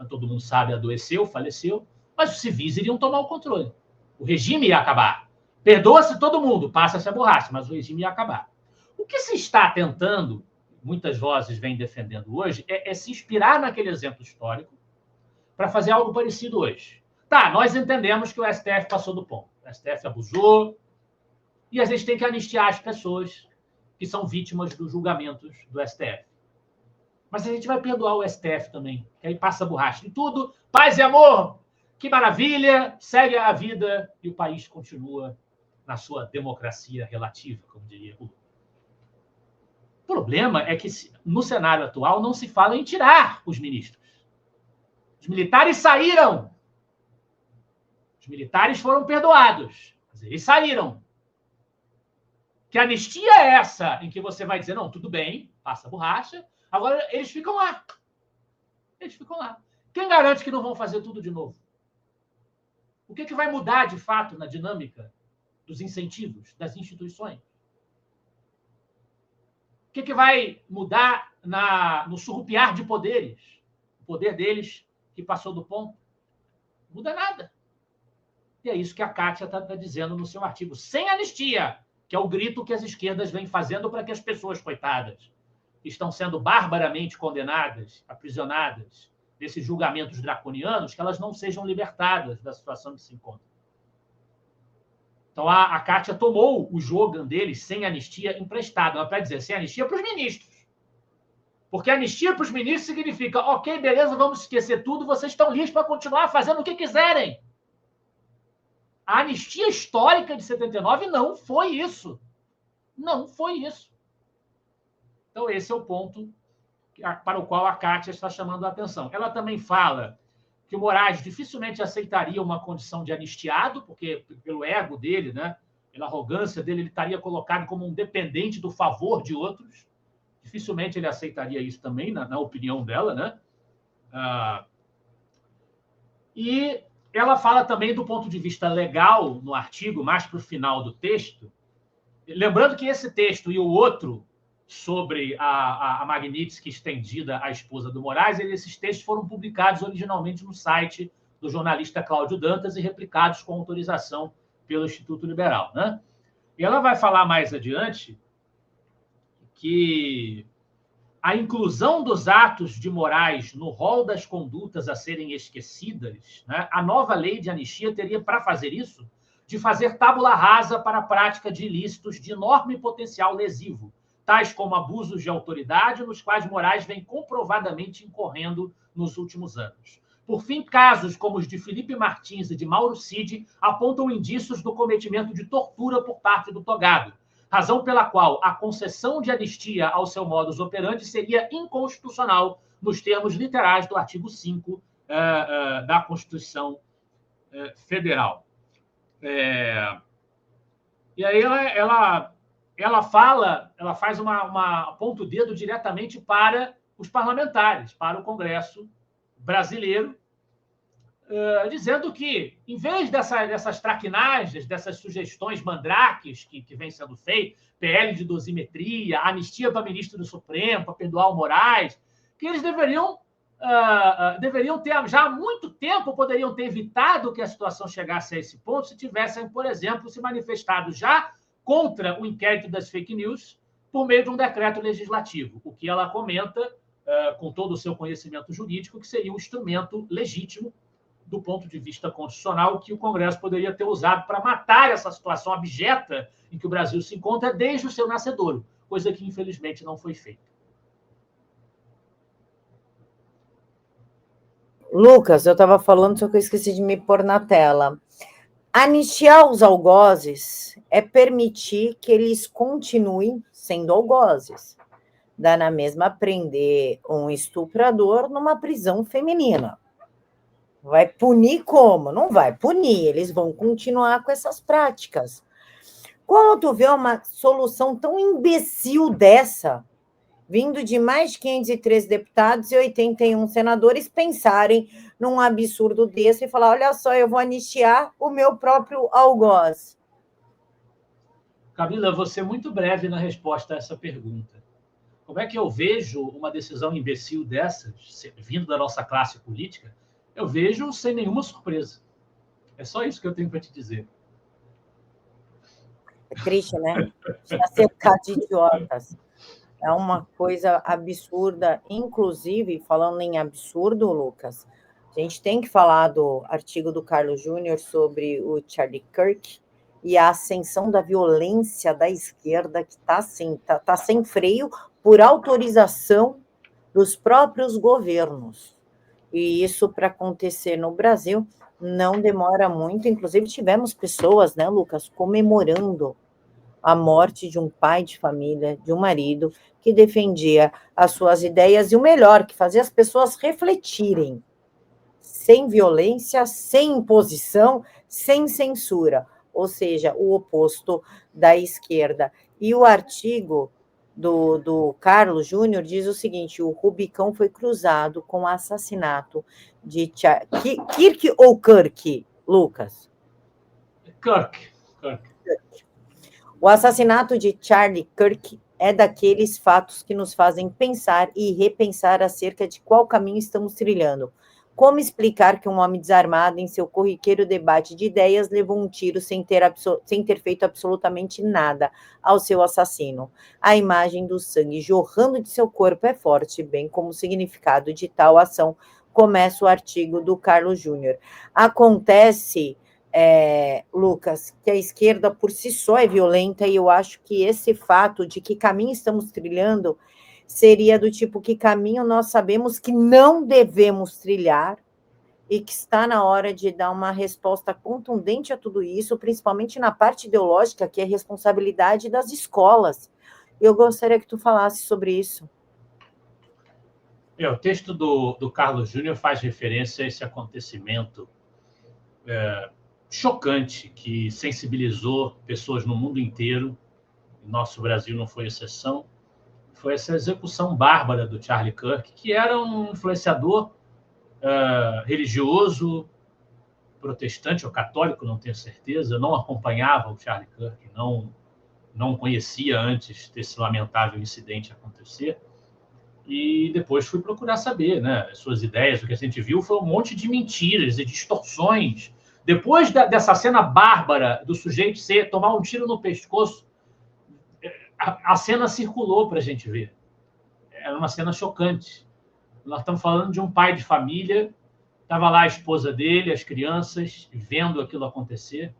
todo mundo sabe, adoeceu, faleceu, mas os civis iriam tomar o controle. O regime ia acabar. Perdoa-se todo mundo, passa-se a borracha, mas o regime ia acabar. O que se está tentando, muitas vozes vêm defendendo hoje, é se inspirar naquele exemplo histórico para fazer algo parecido hoje. Tá, nós entendemos que o STF passou do ponto. O STF abusou e a gente tem que anistiar as pessoas que são vítimas dos julgamentos do STF. Mas a gente vai perdoar o STF também, que aí passa a borracha em tudo, paz e amor, que maravilha, segue a vida e o país continua na sua democracia relativa, como diria o. O problema é que no cenário atual não se fala em tirar os ministros. Os militares saíram. Os militares foram perdoados, mas eles saíram. Que anistia é essa em que você vai dizer, não, tudo bem, passa a borracha, agora eles ficam lá. Eles ficam lá. Quem garante que não vão fazer tudo de novo? O que vai mudar, de fato, na dinâmica dos incentivos, das instituições? O que vai mudar no surrupiar de poderes? O poder deles que passou do ponto? Não muda nada. E é isso que a Kátia está dizendo no seu artigo. Sem anistia, que é o grito que as esquerdas vêm fazendo para que as pessoas, coitadas, que estão sendo barbaramente condenadas, aprisionadas, desses julgamentos draconianos, que elas não sejam libertadas da situação que se encontram. Então, a Kátia tomou o slogan deles, sem anistia, emprestado. Ela vai dizer, sem anistia para os ministros. Porque anistia para os ministros significa, ok, beleza, vamos esquecer tudo, vocês estão livres para continuar fazendo o que quiserem. A anistia histórica de 79 não foi isso. Não foi isso. Então, esse é o ponto para o qual a Kátia está chamando a atenção. Ela também fala que o Moraes dificilmente aceitaria uma condição de anistiado, porque pelo ego dele, né, pela arrogância dele, ele estaria colocado como um dependente do favor de outros. Dificilmente ele aceitaria isso também, na opinião dela, né? E ela fala também do ponto de vista legal no artigo, mais para o final do texto. Lembrando que esse texto e o outro sobre a Magnitsky estendida à esposa do Moraes, esses textos foram publicados originalmente no site do jornalista Cláudio Dantas e replicados com autorização pelo Instituto Liberal, né? E ela vai falar mais adiante que a inclusão dos atos de Moraes no rol das condutas a serem esquecidas, né, a nova lei de anistia teria, para fazer isso, de fazer tábula rasa para a prática de ilícitos de enorme potencial lesivo, tais como abusos de autoridade, nos quais Moraes vem comprovadamente incorrendo nos últimos anos. Por fim, casos como os de Felipe Martins e de Mauro Cid apontam indícios do cometimento de tortura por parte do togado, razão pela qual a concessão de anistia ao seu modus operandi seria inconstitucional nos termos literais do artigo 5 da Constituição Federal. E aí ela faz uma ponto dedo diretamente para os parlamentares, para o Congresso brasileiro, dizendo que, em vez dessas traquinagens, dessas sugestões mandrakes que vêm sendo feitas, PL de dosimetria, anistia para ministro do Supremo, para perdoar o Moraes, que eles deveriam ter, já há muito tempo, poderiam ter evitado que a situação chegasse a esse ponto se tivessem, por exemplo, se manifestado já contra o inquérito das fake news por meio de um decreto legislativo, o que ela comenta, com todo o seu conhecimento jurídico, que seria um instrumento legítimo do ponto de vista constitucional que o Congresso poderia ter usado para matar essa situação abjeta em que o Brasil se encontra desde o seu nascedouro, coisa que, infelizmente, não foi feita. Lucas, eu estava falando, só que eu esqueci de me pôr na tela. Anistiar os algozes é permitir que eles continuem sendo algozes. Dá na mesma prender um estuprador numa prisão feminina. Vai punir como? Não vai punir, eles vão continuar com essas práticas. Quando tu vê uma solução tão imbecil dessa, vindo de mais de 513 deputados e 81 senadores, pensarem num absurdo desse e falar, olha só, eu vou anistiar o meu próprio algoz. Camila, vou ser muito breve na resposta a essa pergunta. Como é que eu vejo uma decisão imbecil dessas, vindo da nossa classe política? Eu vejo sem nenhuma surpresa. É só isso que eu tenho para te dizer. É triste, né? Está cercado de idiotas. É uma coisa absurda. Inclusive, falando em absurdo, Lucas, a gente tem que falar do artigo do Carlos Júnior sobre o Charlie Kirk e a ascensão da violência da esquerda, que está assim, tá sem freio por autorização dos próprios governos. E isso, para acontecer no Brasil, não demora muito. Inclusive, tivemos pessoas, né, Lucas, comemorando a morte de um pai de família, de um marido, que defendia as suas ideias, e o melhor, que fazia as pessoas refletirem, sem violência, sem imposição, sem censura, ou seja, o oposto da esquerda. E o artigo do Carlos Júnior diz o seguinte, o Rubicão foi cruzado com o assassinato de Kirk ou Kirk, Lucas? Kirk. O assassinato de Charlie Kirk é daqueles fatos que nos fazem pensar e repensar acerca de qual caminho estamos trilhando. Como explicar que um homem desarmado, em seu corriqueiro debate de ideias, levou um tiro sem ter feito absolutamente nada ao seu assassino? A imagem do sangue jorrando de seu corpo é forte, bem como o significado de tal ação, começa o artigo do Carlos Júnior. Acontece, Lucas, que a esquerda por si só é violenta, e eu acho que esse fato de que caminho estamos trilhando seria do tipo, que caminho nós sabemos que não devemos trilhar e que está na hora de dar uma resposta contundente a tudo isso, principalmente na parte ideológica, que é responsabilidade das escolas. Eu gostaria que tu falasse sobre isso. O texto do Carlos Júnior faz referência a esse acontecimento chocante que sensibilizou pessoas no mundo inteiro. Nosso Brasil não foi exceção. Foi essa execução bárbara do Charlie Kirk, que era um influenciador religioso, protestante ou católico, não tenho certeza. Eu não acompanhava o Charlie Kirk, não conhecia antes desse lamentável incidente acontecer. E depois fui procurar saber, né, as suas ideias. O que a gente viu foi um monte de mentiras e distorções. Depois dessa cena bárbara do sujeito tomar um tiro no pescoço, a cena circulou para a gente ver. Era uma cena chocante. Nós estamos falando de um pai de família, estava lá a esposa dele, as crianças, vendo aquilo acontecer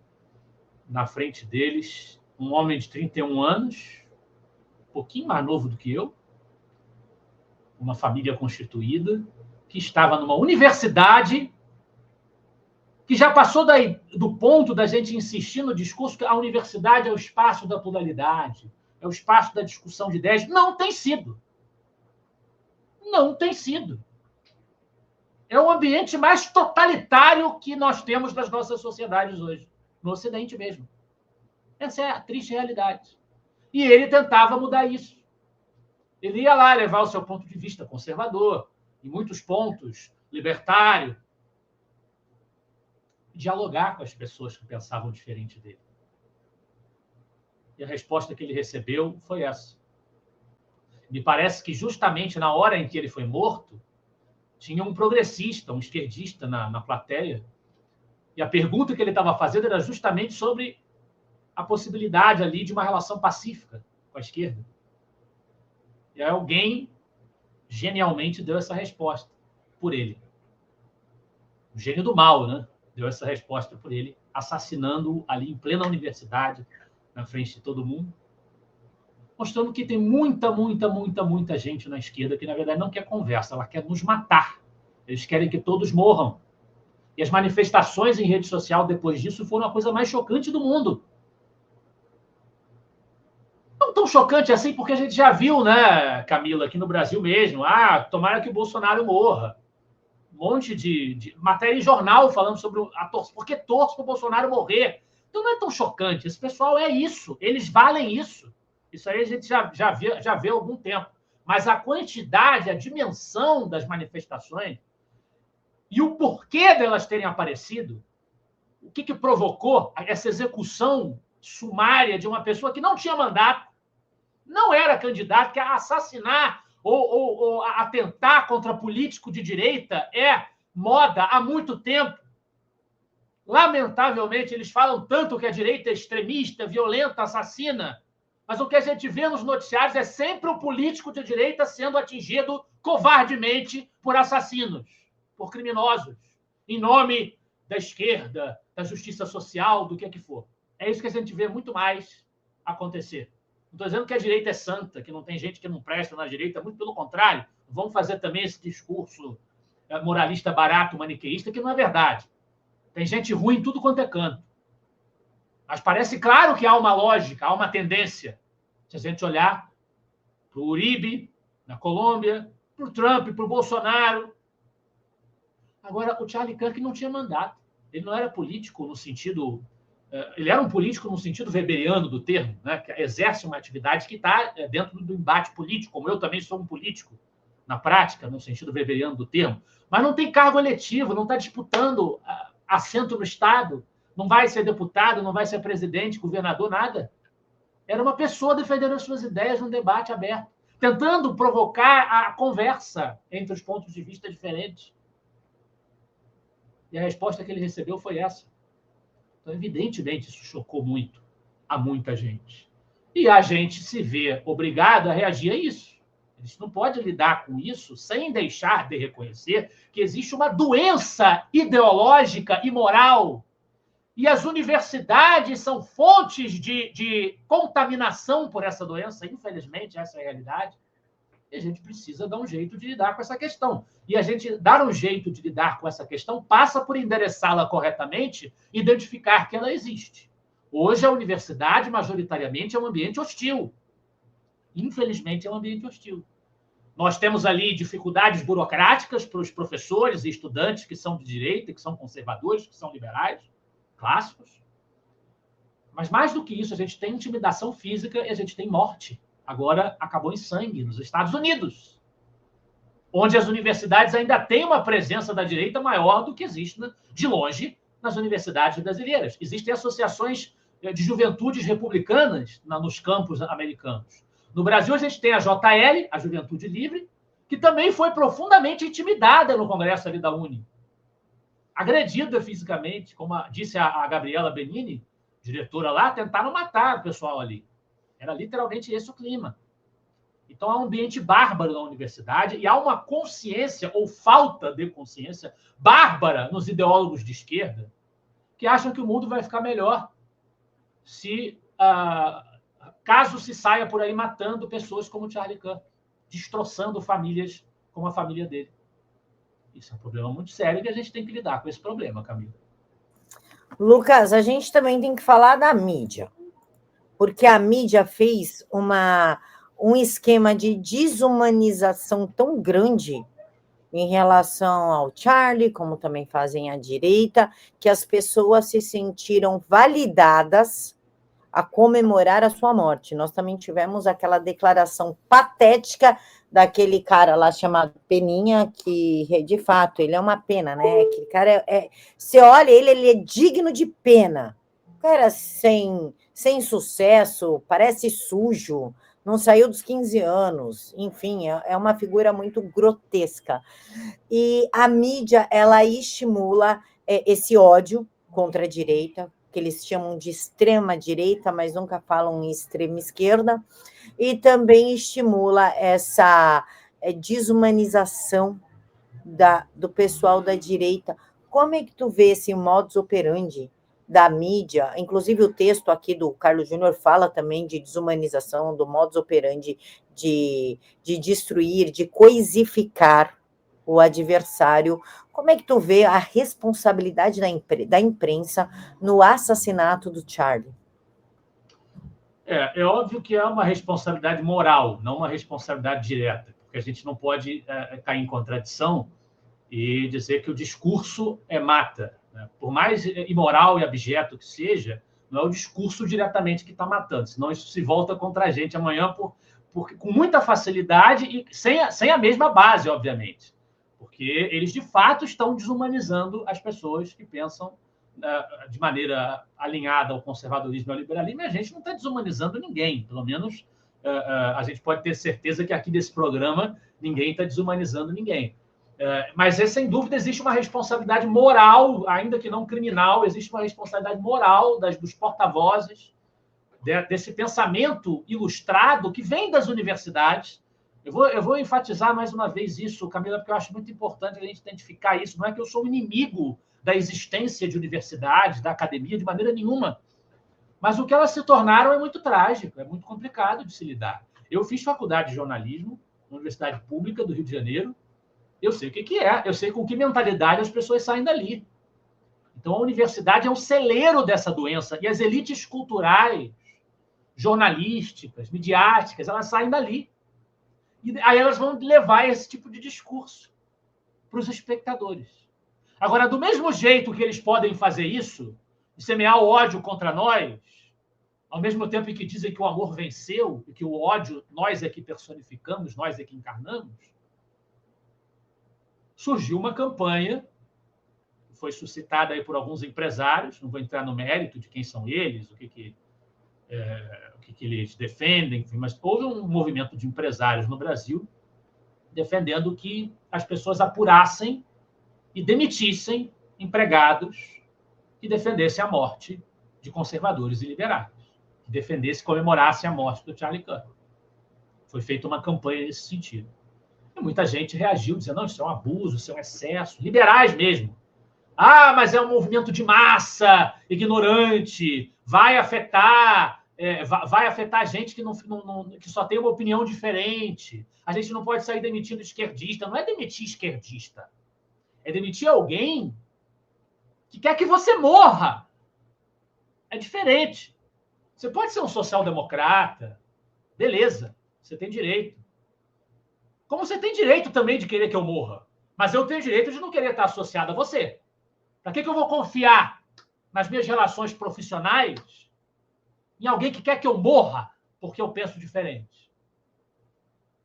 na frente deles. Um homem de 31 anos, um pouquinho mais novo do que eu, uma família constituída, que estava numa universidade, que já passou do ponto da gente insistir no discurso que a universidade é o espaço da pluralidade, é o espaço da discussão de ideias. Não tem sido. Não tem sido. É o ambiente mais totalitário que nós temos nas nossas sociedades hoje, no Ocidente mesmo. Essa é a triste realidade. E ele tentava mudar isso. Ele ia lá levar o seu ponto de vista conservador, em muitos pontos, libertário, dialogar com as pessoas que pensavam diferente dele. E a resposta que ele recebeu foi essa. Me parece que justamente na hora em que ele foi morto, tinha um progressista, um esquerdista na plateia, e a pergunta que ele estava fazendo era justamente sobre a possibilidade ali de uma relação pacífica com a esquerda. E aí alguém genialmente deu essa resposta por ele. O gênio do mal, né? Deu essa resposta por ele, assassinando-o ali em plena universidade, na frente de todo mundo, mostrando que tem muita gente na esquerda que, na verdade, não quer conversa, ela quer nos matar. Eles querem que todos morram. E as manifestações em rede social depois disso foram a coisa mais chocante do mundo. Não tão chocante assim, porque a gente já viu, né, Camila, aqui no Brasil mesmo, tomara que o Bolsonaro morra. Um monte de matéria em jornal falando sobre porque torce para o Bolsonaro morrer. Então não é tão chocante. Esse pessoal é isso. Eles valem isso. Isso aí a gente já vê há algum tempo. Mas a quantidade, a dimensão das manifestações e o porquê delas terem aparecido, o que provocou essa execução sumária de uma pessoa que não tinha mandato, não era candidato, que a assassinar ou atentar contra político de direita é moda há muito tempo. Lamentavelmente, eles falam tanto que a direita é extremista, violenta, assassina, mas o que a gente vê nos noticiários é sempre o político de direita sendo atingido covardemente por assassinos, por criminosos, em nome da esquerda, da justiça social, do que for. É isso que a gente vê muito mais acontecer. Não estou dizendo que a direita é santa, que não tem gente que não presta na direita, muito pelo contrário. Vamos fazer também esse discurso moralista barato, maniqueísta, que não é verdade. Tem gente ruim em tudo quanto é canto. Mas parece claro que há uma lógica, há uma tendência. Se a gente olhar para o Uribe, na Colômbia, para o Trump, para o Bolsonaro. Agora, o Charlie Kirk não tinha mandato. Ele não era político no sentido... Ele era um político no sentido weberiano do termo, né? Que exerce uma atividade que está dentro do embate político, como eu também sou um político, na prática, no sentido weberiano do termo. Mas não tem cargo eletivo, não está disputando assento no Estado, não vai ser deputado, não vai ser presidente, governador, nada. Era uma pessoa defendendo as suas ideias num debate aberto, tentando provocar a conversa entre os pontos de vista diferentes. E a resposta que ele recebeu foi essa. Então, evidentemente, isso chocou muito a muita gente. E a gente se vê obrigado a reagir a isso. A gente não pode lidar com isso sem deixar de reconhecer que existe uma doença ideológica e moral. E as universidades são fontes de contaminação por essa doença, infelizmente, essa é a realidade. E a gente precisa dar um jeito de lidar com essa questão. E a gente dar um jeito de lidar com essa questão passa por endereçá-la corretamente, identificar que ela existe. Hoje, a universidade, majoritariamente, é um ambiente hostil. Infelizmente, é um ambiente hostil. Nós temos ali dificuldades burocráticas para os professores e estudantes que são de direita, que são conservadores, que são liberais, clássicos. Mas, mais do que isso, a gente tem intimidação física e a gente tem morte. Agora, acabou em sangue nos Estados Unidos, onde as universidades ainda têm uma presença da direita maior do que existe, de longe, nas universidades brasileiras. Existem associações de juventudes republicanas nos campos americanos. No Brasil, a gente tem a JL, a Juventude Livre, que também foi profundamente intimidada no Congresso ali da Uni. Agredida fisicamente, como disse a Gabriela Benini, diretora lá, tentaram matar o pessoal ali. Era literalmente esse o clima. Então, há um ambiente bárbaro na universidade e há uma consciência, ou falta de consciência, bárbara nos ideólogos de esquerda, que acham que o mundo vai ficar melhor se caso se saia por aí matando pessoas como Charlie Kirk, destroçando famílias como a família dele. Isso é um problema muito sério e a gente tem que lidar com esse problema, Camila. Lucas, a gente também tem que falar da mídia, porque a mídia fez um esquema de desumanização tão grande em relação ao Charlie, como também fazem a direita, que as pessoas se sentiram validadas a comemorar a sua morte. Nós também tivemos aquela declaração patética daquele cara lá chamado Peninha, que, de fato, ele é uma pena, né? Aquele cara você olha ele é digno de pena. Cara sem sucesso, parece sujo, não saiu dos 15 anos, enfim, é uma figura muito grotesca. E a mídia, ela estimula esse ódio contra a direita, que eles chamam de extrema direita, mas nunca falam em extrema esquerda, e também estimula essa desumanização do pessoal da direita. Como é que tu vê esse modus operandi da mídia? Inclusive o texto aqui do Carlos Júnior fala também de desumanização, do modus operandi de destruir, de coisificar o adversário. Como é que tu vê a responsabilidade da imprensa no assassinato do Charlie? É óbvio que é uma responsabilidade moral, não uma responsabilidade direta, porque a gente não pode cair em contradição e dizer que o discurso mata. Né? Por mais imoral e abjeto que seja, não é o discurso diretamente que está matando, senão isso se volta contra a gente amanhã com muita facilidade e sem a mesma base, obviamente. Porque eles, de fato, estão desumanizando as pessoas que pensam de maneira alinhada ao conservadorismo e ao liberalismo, e a gente não está desumanizando ninguém. Pelo menos a gente pode ter certeza que aqui desse programa ninguém está desumanizando ninguém. Mas, sem dúvida, existe uma responsabilidade moral, ainda que não criminal, existe uma responsabilidade moral dos porta-vozes desse pensamento ilustrado que vem das universidades. Eu vou enfatizar mais uma vez isso, Camila, porque eu acho muito importante a gente identificar isso. Não é que eu sou inimigo da existência de universidades, da academia, de maneira nenhuma. Mas o que elas se tornaram é muito trágico, é muito complicado de se lidar. Eu fiz faculdade de jornalismo na Universidade Pública do Rio de Janeiro. Eu sei o que é, eu sei com que mentalidade as pessoas saem dali. Então, a universidade é um celeiro dessa doença. E as elites culturais, jornalísticas, midiáticas, elas saem dali. E aí elas vão levar esse tipo de discurso para os espectadores. Agora, do mesmo jeito que eles podem fazer isso, semear o ódio contra nós, ao mesmo tempo em que dizem que o amor venceu e que o ódio nós é que personificamos, nós é que encarnamos, surgiu uma campanha que foi suscitada aí por alguns empresários, não vou entrar no mérito de quem são eles, o que eles defendem, enfim, mas houve um movimento de empresários no Brasil defendendo que as pessoas apurassem e demitissem empregados que defendessem a morte de conservadores e liberais, que defendessem, comemorassem a morte do Charlie Kirk. Foi feita uma campanha nesse sentido. E muita gente reagiu, dizendo, não, isso é um abuso, isso é um excesso. Liberais mesmo. Ah, mas é um movimento de massa, ignorante, vai afetar gente que só tem uma opinião diferente. A gente não pode sair demitindo esquerdista. Não é demitir esquerdista. É demitir alguém que quer que você morra. É diferente. Você pode ser um social-democrata, beleza, você tem direito. Como você tem direito também de querer que eu morra. Mas eu tenho direito de não querer estar associado a você. Para que eu vou confiar nas minhas relações profissionais em alguém que quer que eu morra porque eu penso diferente?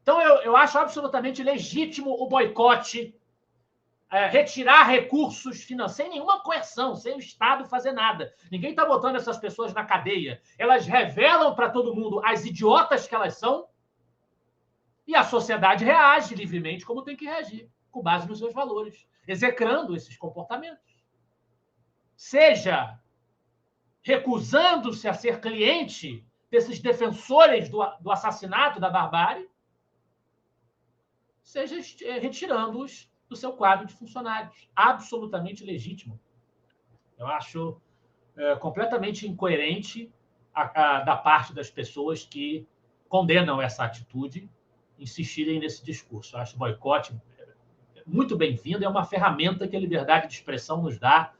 Então, eu acho absolutamente legítimo o boicote, retirar recursos financeiros, sem nenhuma coerção, sem o Estado fazer nada. Ninguém está botando essas pessoas na cadeia. Elas revelam para todo mundo as idiotas que elas são e a sociedade reage livremente como tem que reagir, com base nos seus valores, execrando esses comportamentos. Seja recusando-se a ser cliente desses defensores do assassinato, da barbárie, seja retirando-os do seu quadro de funcionários. Absolutamente legítimo. Eu acho completamente incoerente da parte das pessoas que condenam essa atitude insistirem nesse discurso. Eu acho o boicote muito bem-vindo, é uma ferramenta que a liberdade de expressão nos dá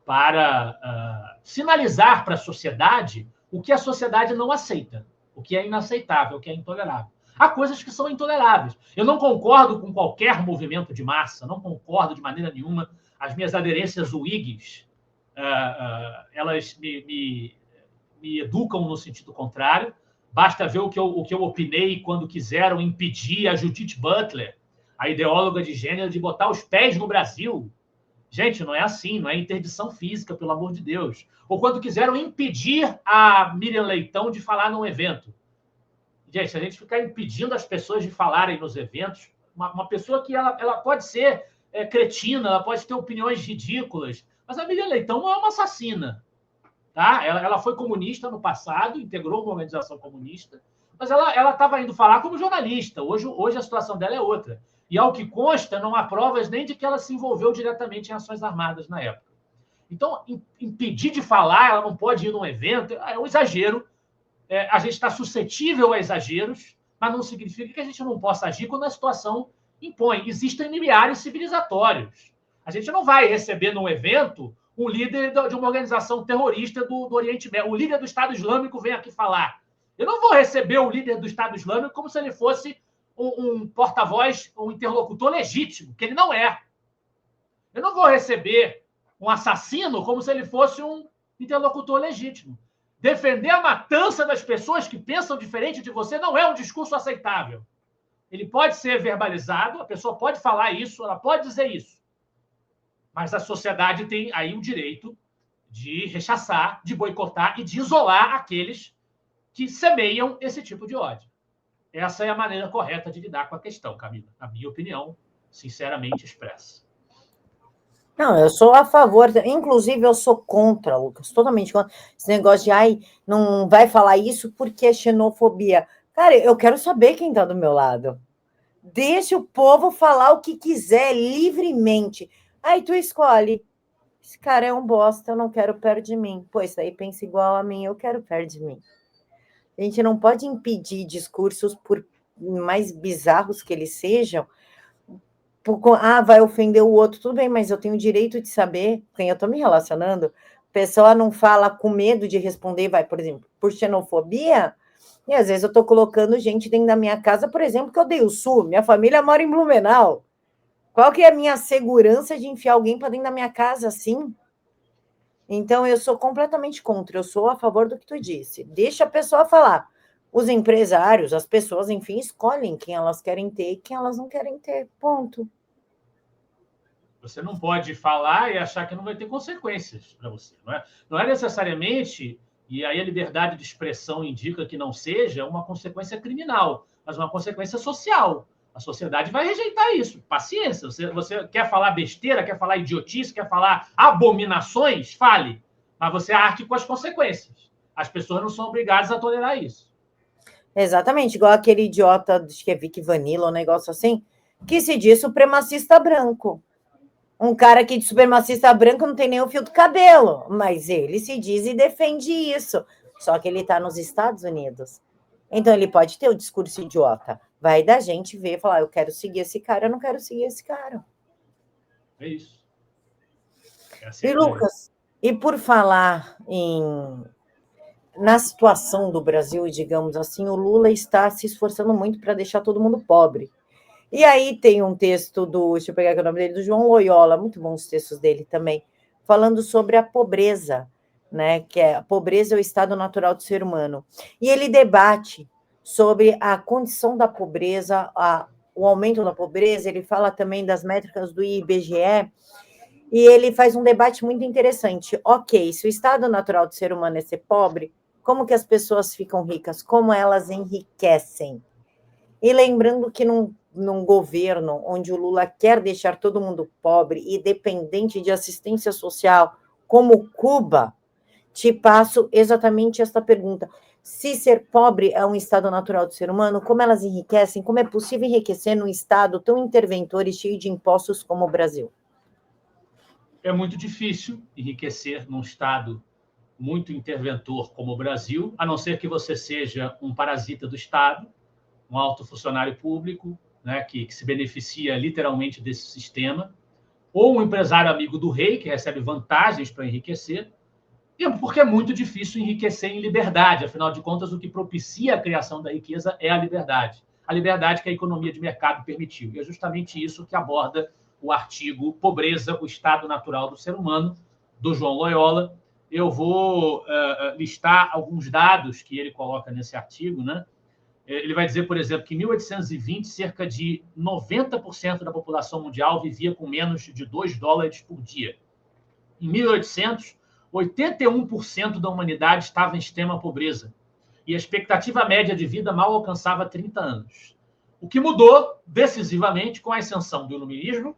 para sinalizar para a sociedade o que a sociedade não aceita, o que é inaceitável, o que é intolerável. Há coisas que são intoleráveis. Eu não concordo com qualquer movimento de massa, não concordo de maneira nenhuma. As minhas aderências UIGs, elas me educam no sentido contrário. Basta ver o que eu opinei quando quiseram impedir a Judith Butler, a ideóloga de gênero, de botar os pés no Brasil. Gente, não é assim, não é interdição física, pelo amor de Deus. Ou quando quiseram impedir a Miriam Leitão de falar num evento. Gente, se a gente ficar impedindo as pessoas de falarem nos eventos, uma pessoa que ela pode ser cretina, ela pode ter opiniões ridículas, mas a Miriam Leitão não é uma assassina. Tá? Ela foi comunista no passado, integrou uma organização comunista, mas ela estava indo falar como jornalista. Hoje a situação dela é outra. E, ao que consta, não há provas nem de que ela se envolveu diretamente em ações armadas na época. Então, impedir de falar, ela não pode ir num evento, é um exagero. A gente está suscetível a exageros, mas não significa que a gente não possa agir quando a situação impõe. Existem limiares civilizatórios. A gente não vai receber num evento um líder de uma organização terrorista do Oriente Médio. O líder do Estado Islâmico vem aqui falar. Eu não vou receber o líder do Estado Islâmico como se ele fosse um porta-voz, um interlocutor legítimo, que ele não é. Eu não vou receber um assassino como se ele fosse um interlocutor legítimo. Defender a matança das pessoas que pensam diferente de você não é um discurso aceitável. Ele pode ser verbalizado, a pessoa pode falar isso, ela pode dizer isso. Mas a sociedade tem aí o direito de rechaçar, de boicotar e de isolar aqueles que semeiam esse tipo de ódio. Essa é a maneira correta de lidar com a questão, Camila. Na minha opinião, sinceramente expressa. Não, eu sou a favor, inclusive eu sou contra, Lucas, totalmente contra esse negócio de, não vai falar isso porque é xenofobia. Cara, eu quero saber quem está do meu lado. Deixa o povo falar o que quiser, livremente. Aí tu escolhe. Esse cara é um bosta, eu não quero perto de mim. Pô, isso aí pensa igual a mim, eu quero perto de mim. A gente não pode impedir discursos, por mais bizarros que eles sejam, vai ofender o outro, tudo bem, mas eu tenho o direito de saber quem eu estou me relacionando. A pessoa não fala com medo de responder, por exemplo, por xenofobia, e às vezes eu estou colocando gente dentro da minha casa, por exemplo, que eu odeio o Sul, minha família mora em Blumenau. Qual que é a minha segurança de enfiar alguém para dentro da minha casa assim? Então, eu sou completamente contra, eu sou a favor do que tu disse. Deixa a pessoa falar. Os empresários, as pessoas, enfim, escolhem quem elas querem ter e quem elas não querem ter. Ponto. Você não pode falar e achar que não vai ter consequências para você. Não é necessariamente, e aí a liberdade de expressão indica que não seja uma consequência criminal, mas uma consequência social. A sociedade vai rejeitar isso. Paciência. Você quer falar besteira, quer falar idiotice, quer falar abominações? Fale. Mas você arque com as consequências. As pessoas não são obrigadas a tolerar isso. Exatamente. Igual aquele idiota, acho que é Vic Vanilla, um negócio assim, que se diz supremacista branco. Um cara que de supremacista branco não tem nem o fio do cabelo, mas ele se diz e defende isso. Só que ele está nos Estados Unidos. Então, ele pode ter o discurso idiota. Vai da gente ver e falar, eu quero seguir esse cara, eu não quero seguir esse cara. É isso. E, Lucas, e por falar na situação do Brasil, digamos assim, o Lula está se esforçando muito para deixar todo mundo pobre. E aí tem um texto deixa eu pegar aqui o nome dele, do João Loyola, muito bons os textos dele também, falando sobre a pobreza, né? Que a pobreza é o estado natural do ser humano. E ele debate sobre a condição da pobreza, o aumento da pobreza, ele fala também das métricas do IBGE, e ele faz um debate muito interessante. Ok, se o estado natural do ser humano é ser pobre, como que as pessoas ficam ricas? Como elas enriquecem? E lembrando que num governo onde o Lula quer deixar todo mundo pobre e dependente de assistência social, como Cuba, te passo exatamente esta pergunta. Se ser pobre é um estado natural do ser humano, como elas enriquecem? Como é possível enriquecer num estado tão interventor e cheio de impostos como o Brasil? É muito difícil enriquecer num estado muito interventor como o Brasil, a não ser que você seja um parasita do Estado, um alto funcionário público, né, que se beneficia literalmente desse sistema, ou um empresário amigo do rei, que recebe vantagens para enriquecer, e porque é muito difícil enriquecer em liberdade. Afinal de contas, o que propicia a criação da riqueza é a liberdade. A liberdade que a economia de mercado permitiu. E é justamente isso que aborda o artigo Pobreza, o Estado Natural do Ser Humano, do João Loyola. Eu vou listar alguns dados que ele coloca nesse artigo, né? Ele vai dizer, por exemplo, que em 1820, cerca de 90% da população mundial vivia com menos de $2 por dia. Em 1800, 81% da humanidade estava em extrema pobreza e a expectativa média de vida mal alcançava 30 anos. O que mudou decisivamente com a ascensão do iluminismo,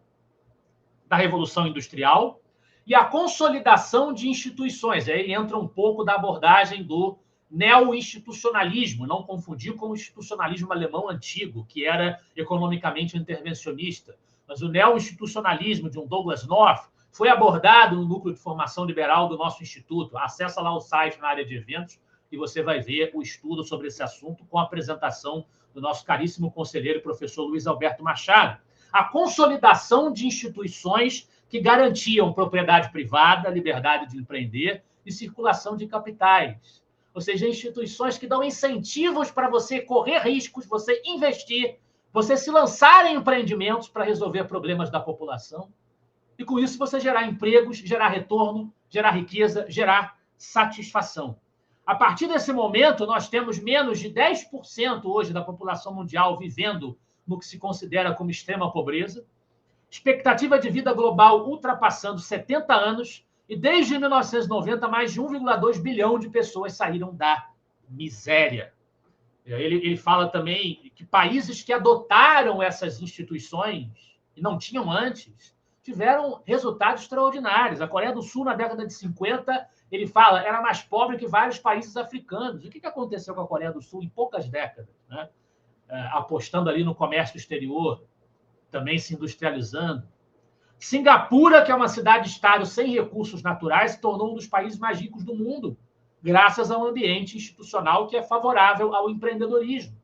da Revolução Industrial e a consolidação de instituições. Aí entra um pouco da abordagem do neo-institucionalismo, não confundir com o institucionalismo alemão antigo, que era economicamente intervencionista. Mas o neo-institucionalismo de um Douglas North foi abordado no núcleo de formação liberal do nosso instituto. Acessa lá o site na área de eventos e você vai ver o estudo sobre esse assunto com a apresentação do nosso caríssimo conselheiro, professor Luiz Alberto Machado. A consolidação de instituições que garantiam propriedade privada, liberdade de empreender e circulação de capitais. Ou seja, instituições que dão incentivos para você correr riscos, você investir, você se lançar em empreendimentos para resolver problemas da população. E com isso você gerar empregos, gerar retorno, gerar riqueza, gerar satisfação. A partir desse momento, nós temos menos de 10% hoje da população mundial vivendo no que se considera como extrema pobreza, expectativa de vida global ultrapassando 70 anos, e desde 1990, mais de 1,2 bilhão de pessoas saíram da miséria. Ele fala também que países que adotaram essas instituições, e não tinham antes, tiveram resultados extraordinários. A Coreia do Sul, na década de 50, ele fala, era mais pobre que vários países africanos. O que aconteceu com a Coreia do Sul em poucas décadas, né? Apostando ali no comércio exterior, também se industrializando. Singapura, que é uma cidade-estado sem recursos naturais, se tornou um dos países mais ricos do mundo, graças a um ambiente institucional que é favorável ao empreendedorismo.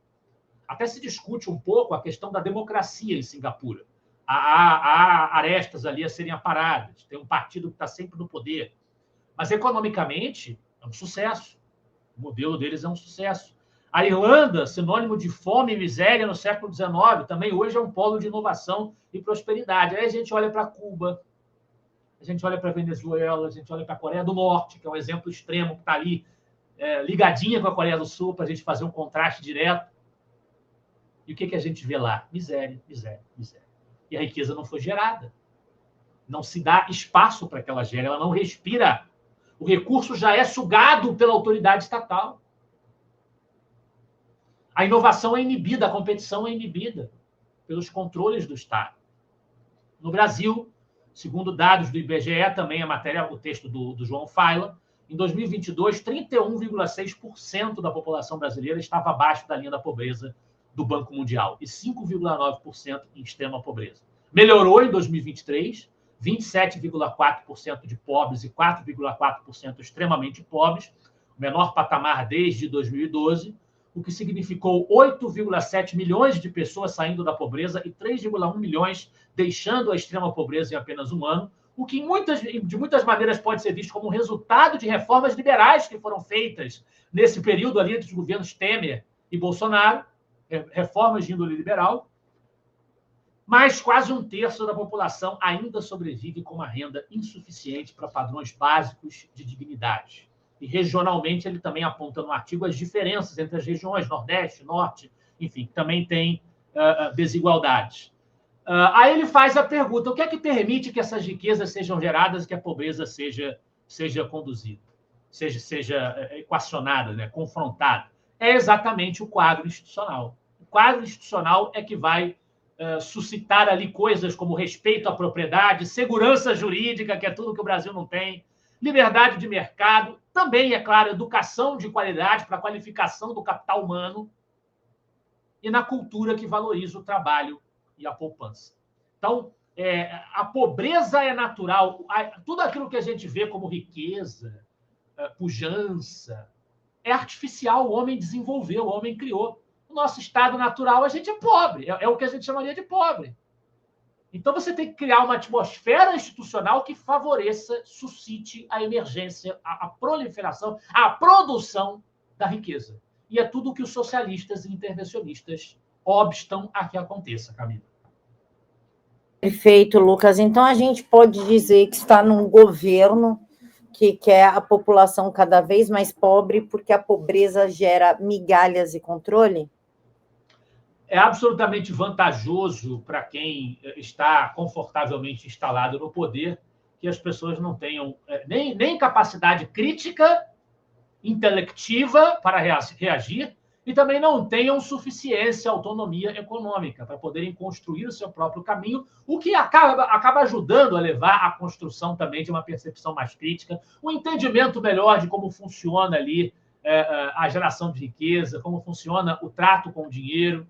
Até se discute um pouco a questão da democracia em Singapura. Há arestas ali a serem aparadas, tem um partido que está sempre no poder. Mas, economicamente, é um sucesso. O modelo deles é um sucesso. A Irlanda, sinônimo de fome e miséria no século XIX, também hoje é um polo de inovação e prosperidade. Aí a gente olha para Cuba, a gente olha para a Venezuela, a gente olha para a Coreia do Norte, que é um exemplo extremo que está ali ligadinha com a Coreia do Sul para a gente fazer um contraste direto. E o que a gente vê lá? Miséria, miséria, miséria. E a riqueza não foi gerada. Não se dá espaço para que ela gere, ela não respira. O recurso já é sugado pela autoridade estatal. A inovação é inibida, a competição é inibida pelos controles do Estado. No Brasil, segundo dados do IBGE, também a matéria, o texto do João Faila, em 2022, 31,6% da população brasileira estava abaixo da linha da pobreza do Banco Mundial e 5,9% em extrema pobreza. Melhorou em 2023, 27,4% de pobres e 4,4% extremamente pobres, o menor patamar desde 2012, o que significou 8,7 milhões de pessoas saindo da pobreza e 3,1 milhões deixando a extrema pobreza em apenas um ano, o que de muitas maneiras pode ser visto como um resultado de reformas liberais que foram feitas nesse período ali entre os governos Temer e Bolsonaro, reformas de índole liberal, mas quase um terço da população ainda sobrevive com uma renda insuficiente para padrões básicos de dignidade. E regionalmente ele também aponta no artigo as diferenças entre as regiões, Nordeste, Norte, enfim, também tem desigualdades. Aí ele faz a pergunta: o que é que permite que essas riquezas sejam geradas e que a pobreza seja conduzida, seja equacionada, né, confrontada? É exatamente o quadro institucional. O quadro institucional é que vai suscitar ali coisas como respeito à propriedade, segurança jurídica, que é tudo que o Brasil não tem, liberdade de mercado, também, é claro, educação de qualidade para a qualificação do capital humano e na cultura que valoriza o trabalho e a poupança. Então, a pobreza é natural. Tudo aquilo que a gente vê como riqueza, pujança, é artificial. O homem desenvolveu, o homem criou. O nosso estado natural, a gente é pobre. É o que a gente chamaria de pobre. Então, você tem que criar uma atmosfera institucional que favoreça, suscite a emergência, a proliferação, a produção da riqueza. E é tudo o que os socialistas e intervencionistas obstam a que aconteça, Camila. Perfeito, Lucas. Então, a gente pode dizer que está num governo que quer a população cada vez mais pobre porque a pobreza gera migalhas e controle? É absolutamente vantajoso para quem está confortavelmente instalado no poder que as pessoas não tenham nem capacidade crítica, intelectiva para reagir e também não tenham suficiência, autonomia econômica para poderem construir o seu próprio caminho, o que acaba ajudando a levar à construção também de uma percepção mais crítica, um entendimento melhor de como funciona ali a geração de riqueza, como funciona o trato com o dinheiro.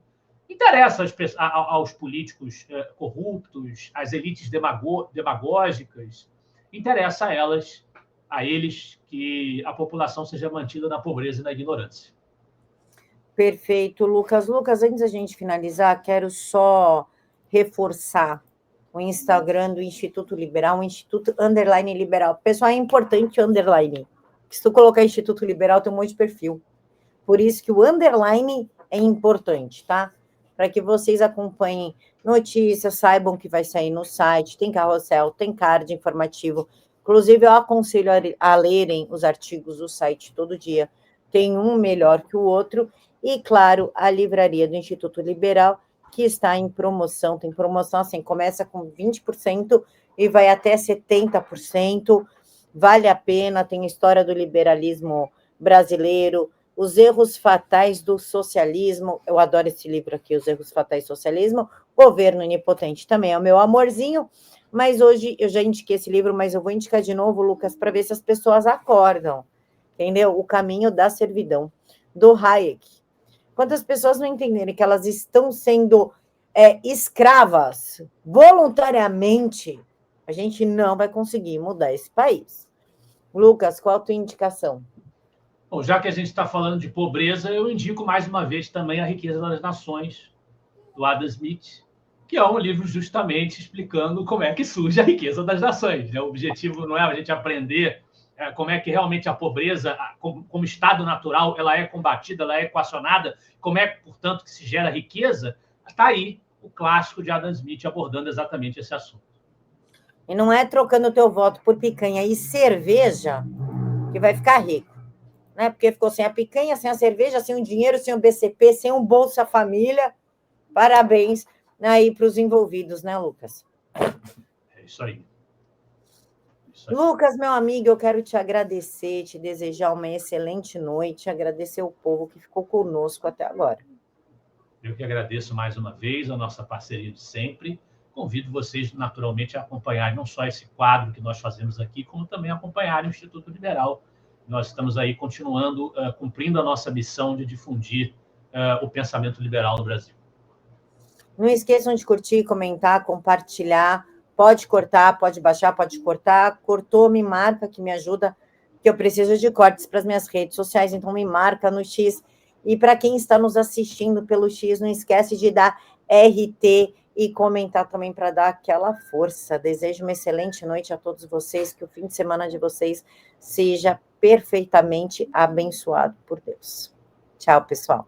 Interessa aos políticos corruptos, às elites demagógicas, interessa a eles que a população seja mantida na pobreza e na ignorância. Perfeito, Lucas. Lucas, antes da gente finalizar, quero só reforçar o Instagram do Instituto Liberal, o Instituto Underline Liberal. Pessoal, é importante o underline. Se tu colocar Instituto Liberal, tem um monte de perfil. Por isso que o underline é importante, tá? Para que vocês acompanhem notícias, saibam que vai sair no site, tem carrossel, tem card informativo. Inclusive, eu aconselho a lerem os artigos do site todo dia. Tem um melhor que o outro. E, claro, a livraria do Instituto Liberal, que está em promoção. Tem promoção assim, começa com 20% e vai até 70%. Vale a pena, tem história do liberalismo brasileiro, os erros fatais do socialismo. Eu adoro esse livro aqui, Os Erros Fatais do Socialismo. Governo Onipotente também é o meu amorzinho. Mas hoje eu já indiquei esse livro, mas eu vou indicar de novo, Lucas, para ver se as pessoas acordam. Entendeu? O Caminho da Servidão, do Hayek. Quantas pessoas não entenderem que elas estão sendo escravas voluntariamente, a gente não vai conseguir mudar esse país. Lucas, qual a tua indicação? Bom, já que a gente está falando de pobreza, eu indico mais uma vez também A Riqueza das Nações, do Adam Smith, que é um livro justamente explicando como é que surge a riqueza das nações. O objetivo não é a gente aprender como é que realmente a pobreza, como estado natural, ela é combatida, ela é equacionada, como é, portanto, que se gera riqueza. Está aí o clássico de Adam Smith abordando exatamente esse assunto. E não é trocando o teu voto por picanha e cerveja que vai ficar rico, né? Porque ficou sem a picanha, sem a cerveja, sem o dinheiro, sem o BCP, sem o Bolsa Família. Parabéns aí para os envolvidos, né, Lucas? É isso aí. Lucas, meu amigo, eu quero te agradecer, te desejar uma excelente noite, agradecer o povo que ficou conosco até agora. Eu que agradeço mais uma vez a nossa parceria de sempre. Convido vocês, naturalmente, a acompanhar não só esse quadro que nós fazemos aqui, como também acompanhar o Instituto Liberal. Nós estamos aí continuando, cumprindo a nossa missão de difundir o pensamento liberal no Brasil. Não esqueçam de curtir, comentar, compartilhar. Pode cortar, pode baixar, pode cortar. Cortou, me marca, que me ajuda, que eu preciso de cortes para as minhas redes sociais, então me marca no X. E para quem está nos assistindo pelo X, não esquece de dar RT e comentar também para dar aquela força. Desejo uma excelente noite a todos vocês, que o fim de semana de vocês seja perfeitamente abençoado por Deus. Tchau, pessoal.